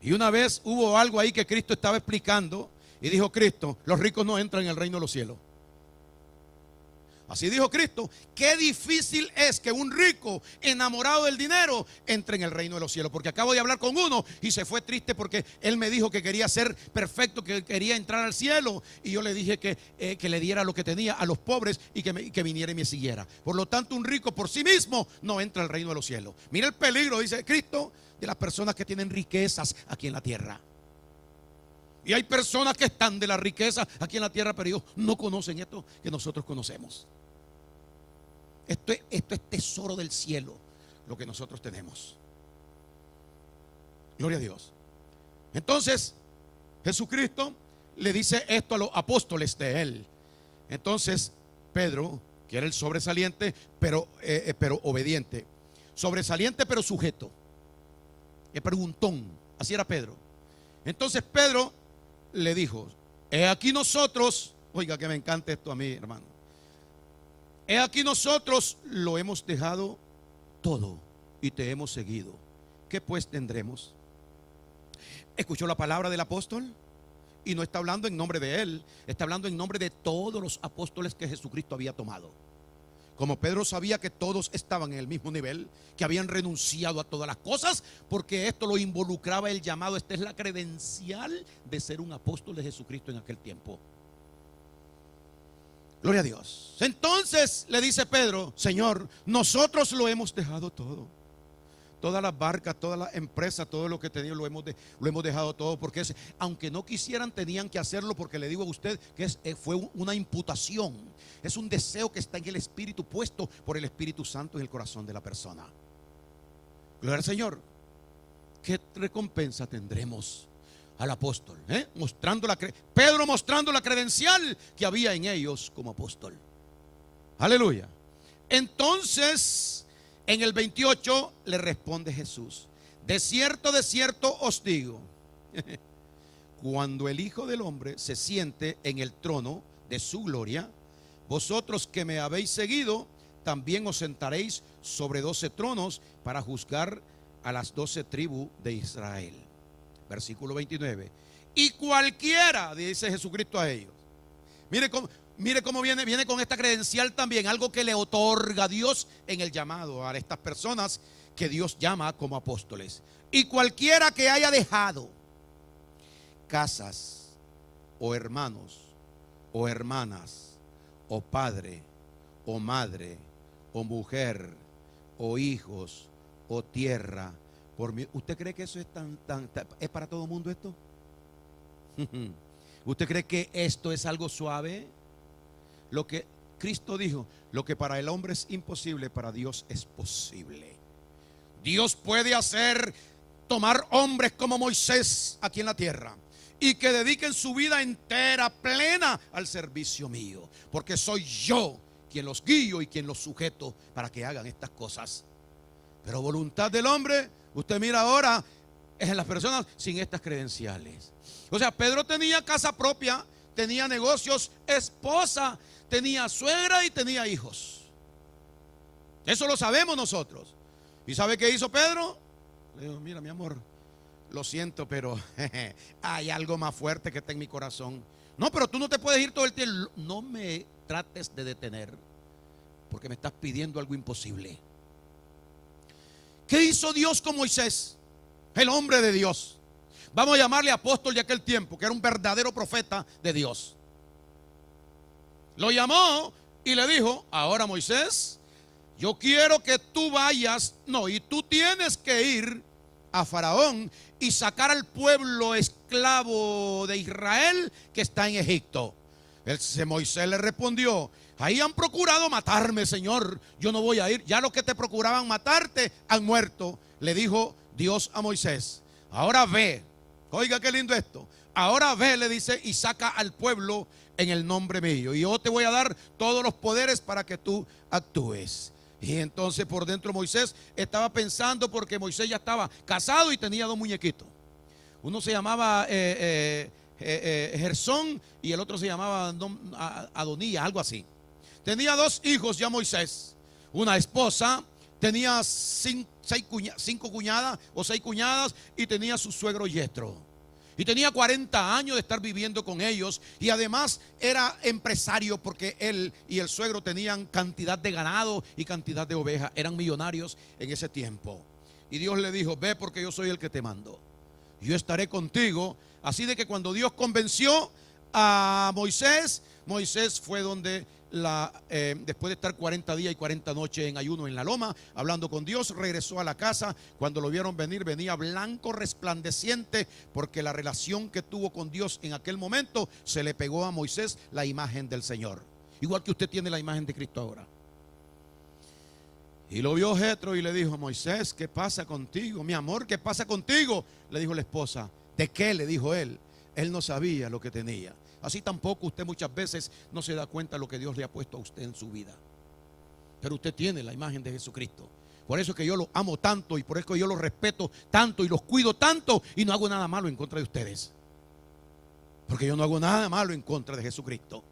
A: Y una vez hubo algo ahí que Cristo estaba explicando. Y dijo Cristo: los ricos no entran en el reino de los cielos. Así dijo Cristo. Qué difícil es que un rico enamorado del dinero entre en el reino de los cielos. Porque acabo de hablar con uno y se fue triste porque él me dijo que quería ser perfecto, que quería entrar al cielo. Y yo le dije que le diera lo que tenía a los pobres y que viniera y me siguiera. Por lo tanto, un rico por sí mismo no entra al reino de los cielos. Mira el peligro, dice Cristo, de las personas que tienen riquezas aquí en la tierra. Y hay personas que están de la riqueza aquí en la tierra, pero ellos no conocen esto que nosotros conocemos. Esto es tesoro del cielo, lo que nosotros tenemos. Gloria a Dios. Entonces, Jesucristo le dice esto a los apóstoles de él. Entonces, Pedro, que era el sobresaliente, pero obediente. Sobresaliente, pero sujeto. El preguntón. Así era Pedro. Entonces, Pedro le dijo: he aquí nosotros, oiga que me encanta esto a mí, hermano. He aquí nosotros lo hemos dejado todo y te hemos seguido. ¿Qué pues tendremos? ¿Escuchó la palabra del apóstol? Y no está hablando en nombre de él, está hablando en nombre de todos los apóstoles que Jesucristo había tomado. Como Pedro sabía que todos estaban en el mismo nivel, que habían renunciado a todas las cosas, porque esto lo involucraba el llamado. Esta es la credencial de ser un apóstol de Jesucristo en aquel tiempo. Gloria a Dios. Entonces le dice Pedro: Señor, nosotros lo hemos dejado todo. Todas las barcas, todas las empresas, todo lo que teníamos lo hemos dejado todo. Porque aunque no quisieran, tenían que hacerlo. Porque le digo a usted que fue una imputación. Es un deseo que está en el Espíritu, puesto por el Espíritu Santo en el corazón de la persona. Gloria al Señor. ¿Qué recompensa tendremos al apóstol? Pedro mostrando la credencial que había en ellos como apóstol. Aleluya. Entonces, en el 28 le responde Jesús: de cierto os digo, cuando el Hijo del Hombre se siente en el trono de su gloria, vosotros que me habéis seguido, también os sentaréis sobre 12 tronos para juzgar a las 12 tribus de Israel. Versículo 29. Y cualquiera, dice Jesucristo a ellos. Mire cómo viene con esta credencial también, algo que le otorga Dios en el llamado a estas personas que Dios llama como apóstoles. Y cualquiera que haya dejado casas, o hermanos, o hermanas, o padre, o madre, o mujer, o hijos, o tierra, por mí. ¿Usted cree que eso es es para todo el mundo esto? ¿Usted cree que esto es algo suave? Lo que Cristo dijo, lo que para el hombre es imposible, para Dios es posible. Dios puede tomar hombres como Moisés aquí en la tierra y que dediquen su vida entera, plena al servicio mío, porque soy yo quien los guío y quien los sujeto para que hagan estas cosas. Pero voluntad del hombre, usted mira ahora, es en las personas sin estas credenciales. O sea, Pedro tenía casa propia, tenía negocios, esposa, tenía suegra y tenía hijos. Eso lo sabemos nosotros. ¿Y sabe qué hizo Pedro? Le dijo, mira mi amor, lo siento, pero hay algo más fuerte que está en mi corazón. No, pero tú no te puedes ir todo el tiempo. No me trates de detener, porque me estás pidiendo algo imposible. ¿Qué hizo Dios con Moisés? El hombre de Dios. Vamos a llamarle apóstol de aquel tiempo, que era un verdadero profeta de Dios. Lo llamó y le dijo, ahora Moisés, yo quiero que tú vayas, y tú tienes que ir a Faraón y sacar al pueblo esclavo de Israel que está en Egipto. Moisés le respondió, ahí han procurado matarme, Señor, yo no voy a ir, ya los que te procuraban matarte han muerto. Le dijo Dios a Moisés, ahora ve, oiga qué lindo esto, ahora ve, le dice, y saca al pueblo en el nombre mío, y yo te voy a dar todos los poderes para que tú actúes. Y entonces por dentro Moisés estaba pensando, porque Moisés ya estaba casado y tenía dos muñequitos. Uno se llamaba Gersón y el otro se llamaba Adonía, algo así. Tenía dos hijos ya Moisés, una esposa, tenía cinco cuñadas o 6 cuñadas y tenía su suegro Yetro. Y tenía 40 años de estar viviendo con ellos, y además era empresario porque él y el suegro tenían cantidad de ganado y cantidad de ovejas, eran millonarios en ese tiempo. Y Dios le dijo, ve porque yo soy el que te mando, yo estaré contigo. Así de que cuando Dios convenció a Moisés, Moisés fue donde después de estar 40 días y 40 noches en ayuno en la loma, hablando con Dios, regresó a la casa. Cuando lo vieron venir, venía blanco, resplandeciente, porque la relación que tuvo con Dios en aquel momento se le pegó a Moisés la imagen del Señor, igual que usted tiene la imagen de Cristo ahora. Y lo vio Jetro y le dijo, Moisés, ¿qué pasa contigo? Mi amor, ¿qué pasa contigo? Le dijo la esposa. ¿De qué? Le dijo él. Él no sabía lo que tenía. Así tampoco usted muchas veces no se da cuenta de lo que Dios le ha puesto a usted en su vida. Pero usted tiene la imagen de Jesucristo. Por eso es que yo los amo tanto, y por eso que yo los respeto tanto y los cuido tanto, y no hago nada malo en contra de ustedes, porque yo no hago nada malo en contra de Jesucristo.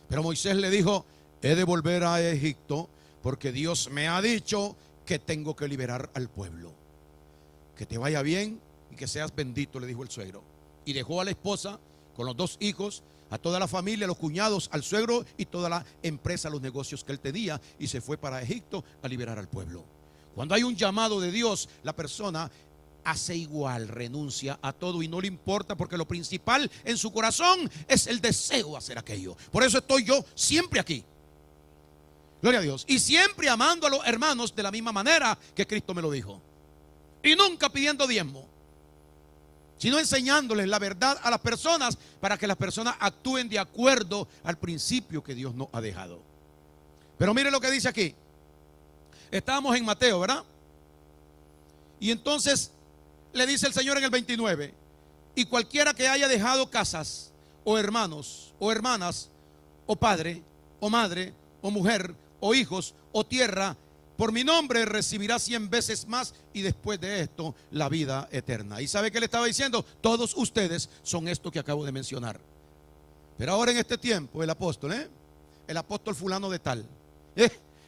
A: Pero Moisés le dijo, he de volver a Egipto, porque Dios me ha dicho que tengo que liberar al pueblo. Que te vaya bien y que seas bendito, le dijo el suegro. Y dejó a la esposa con los 2 hijos, a toda la familia, los cuñados, al suegro y toda la empresa, los negocios que él tenía, y se fue para Egipto a liberar al pueblo. Cuando hay un llamado de Dios, la persona hace igual, renuncia a todo y no le importa, porque lo principal en su corazón es el deseo de hacer aquello. Por eso estoy yo siempre aquí, gloria a Dios, y siempre amando a los hermanos de la misma manera que Cristo me lo dijo, y nunca pidiendo diezmo, sino enseñándoles la verdad a las personas, para que las personas actúen de acuerdo al principio que Dios nos ha dejado. Pero mire lo que dice aquí. Estábamos en Mateo, ¿verdad? Y entonces le dice el Señor en el 29, y cualquiera que haya dejado casas, o hermanos, o hermanas, o padre, o madre, o mujer, o hijos, o tierra, por mi nombre recibirá 100 veces más, y después de esto la vida eterna. ¿Y sabe qué le estaba diciendo? Todos ustedes son esto que acabo de mencionar. Pero ahora en este tiempo el apóstol fulano de tal,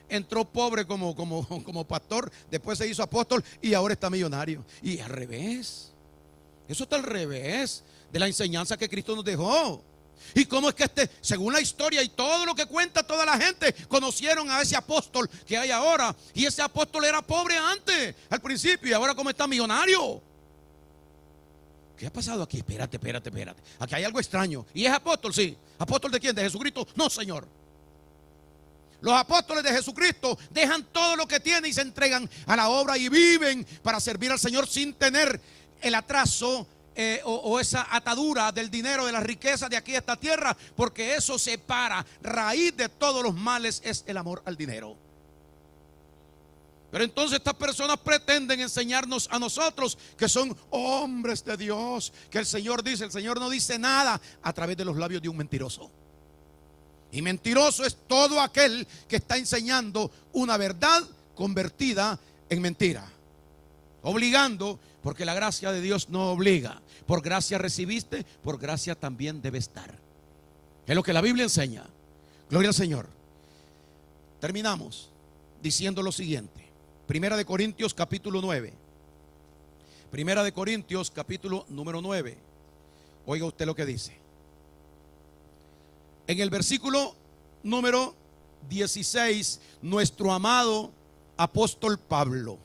A: entró pobre como pastor, después se hizo apóstol y ahora está millonario. Y al revés, Eso está al revés de la enseñanza que Cristo nos dejó. ¿Y cómo es que según la historia y todo lo que cuenta toda la gente, conocieron a ese apóstol que hay ahora? Y ese apóstol era pobre antes, al principio, y ahora como está millonario. ¿Qué ha pasado aquí? Espérate. Aquí hay algo extraño. ¿Y es apóstol? Sí. ¿Apóstol de quién? ¿De Jesucristo? No, Señor. Los apóstoles de Jesucristo dejan todo lo que tienen y se entregan a la obra y viven para servir al Señor sin tener el atraso o esa atadura del dinero, de las riquezas de aquí a esta tierra, porque eso separa. Raíz de todos los males es el amor al dinero. Pero entonces estas personas pretenden enseñarnos a nosotros que son hombres de Dios, que el Señor no dice nada a través de los labios de un mentiroso. Y mentiroso es todo aquel que está enseñando una verdad convertida en mentira, obligando, porque la gracia de Dios no obliga. Por gracia recibiste, por gracia también debe estar. Es lo que la Biblia enseña. Gloria al Señor. Terminamos diciendo lo siguiente. Primera de Corintios capítulo 9. Primera de Corintios capítulo número 9. Oiga usted lo que dice. En el versículo número 16, nuestro amado apóstol Pablo,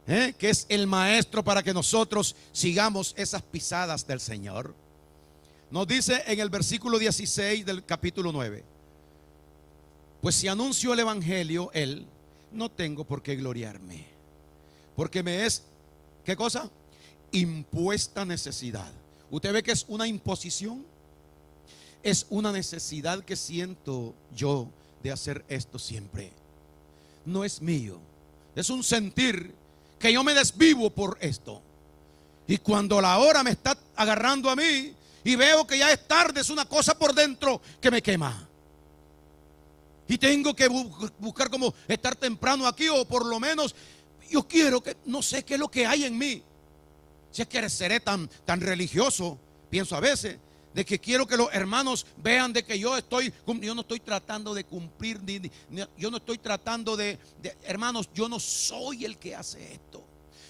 A: que es el maestro para que nosotros sigamos esas pisadas del Señor, nos dice en el versículo 16 del capítulo 9: pues si anuncio el evangelio, no tengo por qué gloriarme, porque me es, ¿qué cosa? Impuesta necesidad. Usted ve que es una imposición. Es una necesidad que siento yo de hacer esto siempre. No es mío. Es un sentir que yo me desvivo por esto. Y cuando la hora me está agarrando a mí y veo que ya es tarde, es una cosa por dentro que me quema. Y tengo que buscar como estar temprano aquí, o por lo menos yo quiero que, no sé qué es lo que hay en mí. Si es que seré tan religioso, pienso a veces, de que quiero que los hermanos vean de que yo no estoy tratando de cumplir, yo no estoy tratando hermanos, yo no soy el que hace esto.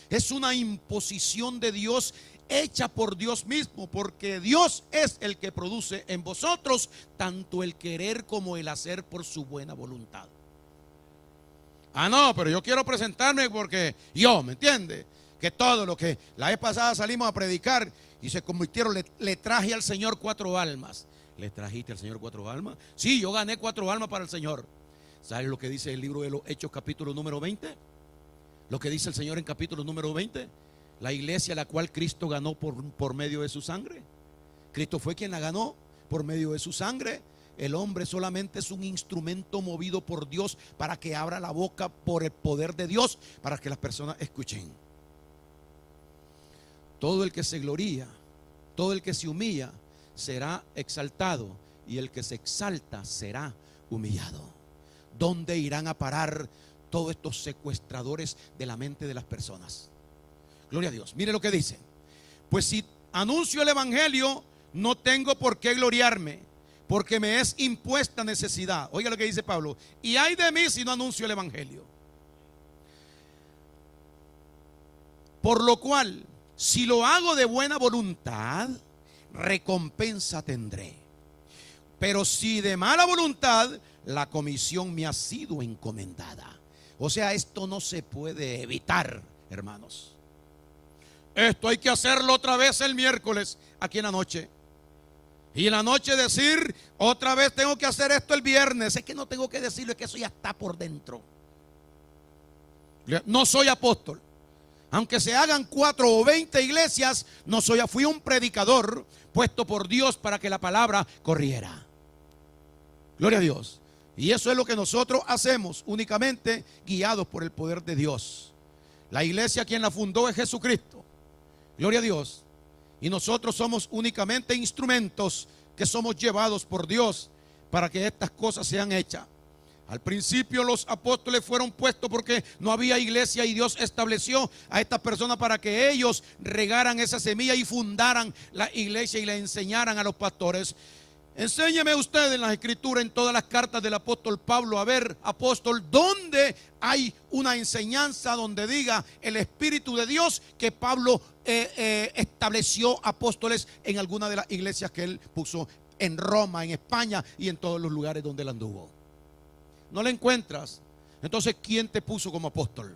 A: Es una imposición de Dios, hecha por Dios mismo, porque Dios es el que produce en vosotros tanto el querer como el hacer por su buena voluntad. No, pero yo quiero presentarme porque ¿me entiende? Que todo lo que la vez pasada salimos a predicar y se convirtieron, le traje al Señor 4 almas. ¿Le trajiste al Señor 4 almas? Sí, yo gané 4 almas para el Señor. ¿Sabes lo que dice el libro de los Hechos capítulo número 20? Lo que dice el Señor en capítulo número 20. La iglesia a la cual Cristo ganó por medio de su sangre. Cristo fue quien la ganó por medio de su sangre. El hombre solamente es un instrumento movido por Dios para que abra la boca por el poder de Dios, para que las personas escuchen. Todo el que se gloría, todo el que se humilla, será exaltado, y el que se exalta será humillado. ¿Dónde irán a parar todos estos secuestradores de la mente de las personas? Gloria a Dios. Mire lo que dice: pues si anuncio el evangelio, no tengo por qué gloriarme, porque me es impuesta necesidad. Oiga lo que dice Pablo: y ay de mí si no anuncio el evangelio. Por lo cual, si lo hago de buena voluntad, recompensa tendré. Pero si de mala voluntad, la comisión me ha sido encomendada. O sea, esto no se puede evitar, hermanos. Esto hay que hacerlo otra vez el miércoles, aquí en la noche. Y en la noche decir, otra vez tengo que hacer esto el viernes. Es que no tengo que decirlo, es que eso ya está por dentro. No soy apóstol. Aunque se hagan 4 o 20 iglesias, fui un predicador puesto por Dios para que la palabra corriera. Gloria a Dios. Y eso es lo que nosotros hacemos, únicamente guiados por el poder de Dios. La iglesia quien la fundó es Jesucristo. Gloria a Dios. Y nosotros somos únicamente instrumentos que somos llevados por Dios para que estas cosas sean hechas. Al principio los apóstoles fueron puestos porque no había iglesia, y Dios estableció a estas personas para que ellos regaran esa semilla y fundaran la iglesia y le enseñaran a los pastores. Enséñeme usted en las escrituras, en todas las cartas del apóstol Pablo, a ver, apóstol, ¿dónde ¿Dónde hay una enseñanza donde diga el Espíritu de Dios que Pablo estableció apóstoles en alguna de las iglesias que él puso en Roma, en España y en todos los lugares donde él anduvo? No la encuentras. Entonces, ¿quién te puso como apóstol?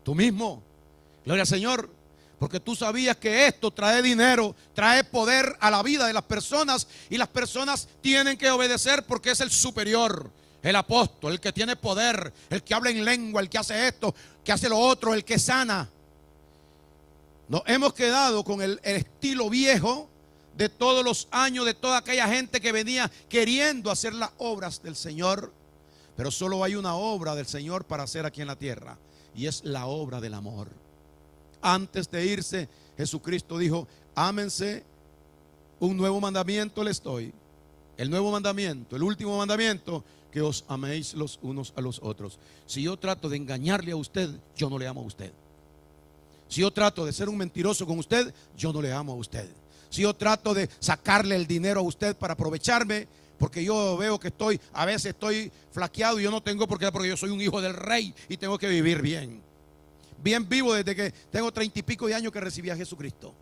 A: Tú mismo. Gloria al Señor. Porque tú sabías que esto trae dinero, trae poder a la vida de las personas, y las personas tienen que obedecer porque es el superior, el apóstol, el que tiene poder, el que habla en lengua, el que hace esto, que hace lo otro, el que sana. Nos hemos quedado con el estilo viejo de todos los años, de toda aquella gente que venía queriendo hacer las obras del Señor. Pero solo hay una obra del Señor para hacer aquí en la tierra, y es la obra del amor. Antes de irse, Jesucristo dijo: ámense, un nuevo mandamiento les doy. El nuevo mandamiento, el último mandamiento, que os améis los unos a los otros. Si yo trato de engañarle a usted, yo no le amo a usted. Si yo trato de ser un mentiroso con usted, yo no le amo a usted. Si yo trato de sacarle el dinero a usted para aprovecharme, porque yo veo que a veces estoy flaqueado y yo no tengo por qué, porque yo soy un hijo del rey y tengo que vivir bien. Bien vivo desde que tengo 30 y pico de años que recibí a Jesucristo.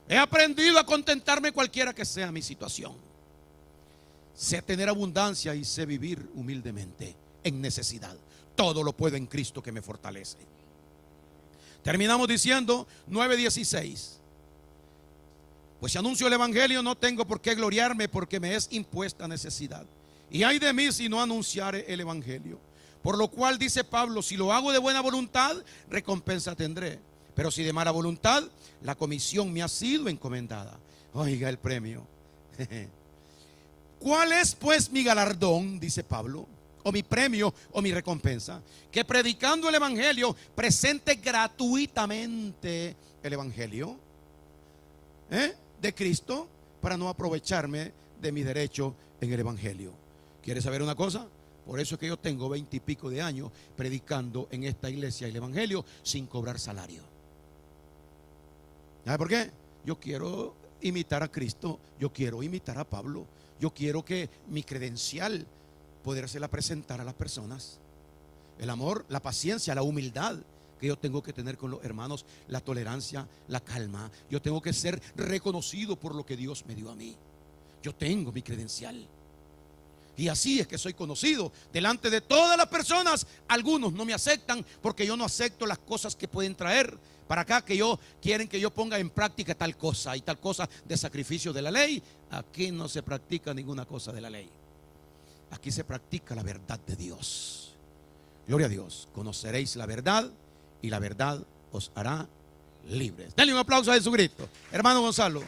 A: He aprendido a contentarme cualquiera que sea mi situación. Sé tener abundancia y sé vivir humildemente en necesidad. Todo lo puedo en Cristo que me fortalece. Terminamos diciendo 9:16. Pues si anuncio el evangelio, no tengo por qué gloriarme, porque me es impuesta necesidad. Y ay de mí si no anunciare el evangelio. Por lo cual dice Pablo: si lo hago de buena voluntad, recompensa tendré. Pero si de mala voluntad, la comisión me ha sido encomendada. Oiga el premio. ¿Cuál es pues mi galardón? Dice Pablo. O mi premio o mi recompensa. Que predicando el evangelio presente gratuitamente el evangelio de Cristo, para no aprovecharme de mi derecho en el evangelio. ¿Quieres saber una cosa? Por eso es que yo tengo 20 y pico de años predicando en esta iglesia el evangelio sin cobrar salario. ¿Sabe por qué? Yo quiero imitar a Cristo, yo quiero imitar a Pablo, yo quiero que mi credencial podérsela presentar a las personas. El amor, la paciencia, la humildad que yo tengo que tener con los hermanos, la tolerancia, la calma. Yo tengo que ser reconocido por lo que Dios me dio a mí. Yo tengo mi credencial. Y así es que soy conocido delante de todas las personas. Algunos no me aceptan porque yo no acepto las cosas que pueden traer para acá, que quieren que yo ponga en práctica tal cosa y tal cosa de sacrificio de la ley. Aquí no se practica ninguna cosa de la ley. Aquí se practica la verdad de Dios. Gloria a Dios. Conoceréis la verdad y la verdad os hará libres. Denle un aplauso a Jesucristo. Hermano Gonzalo.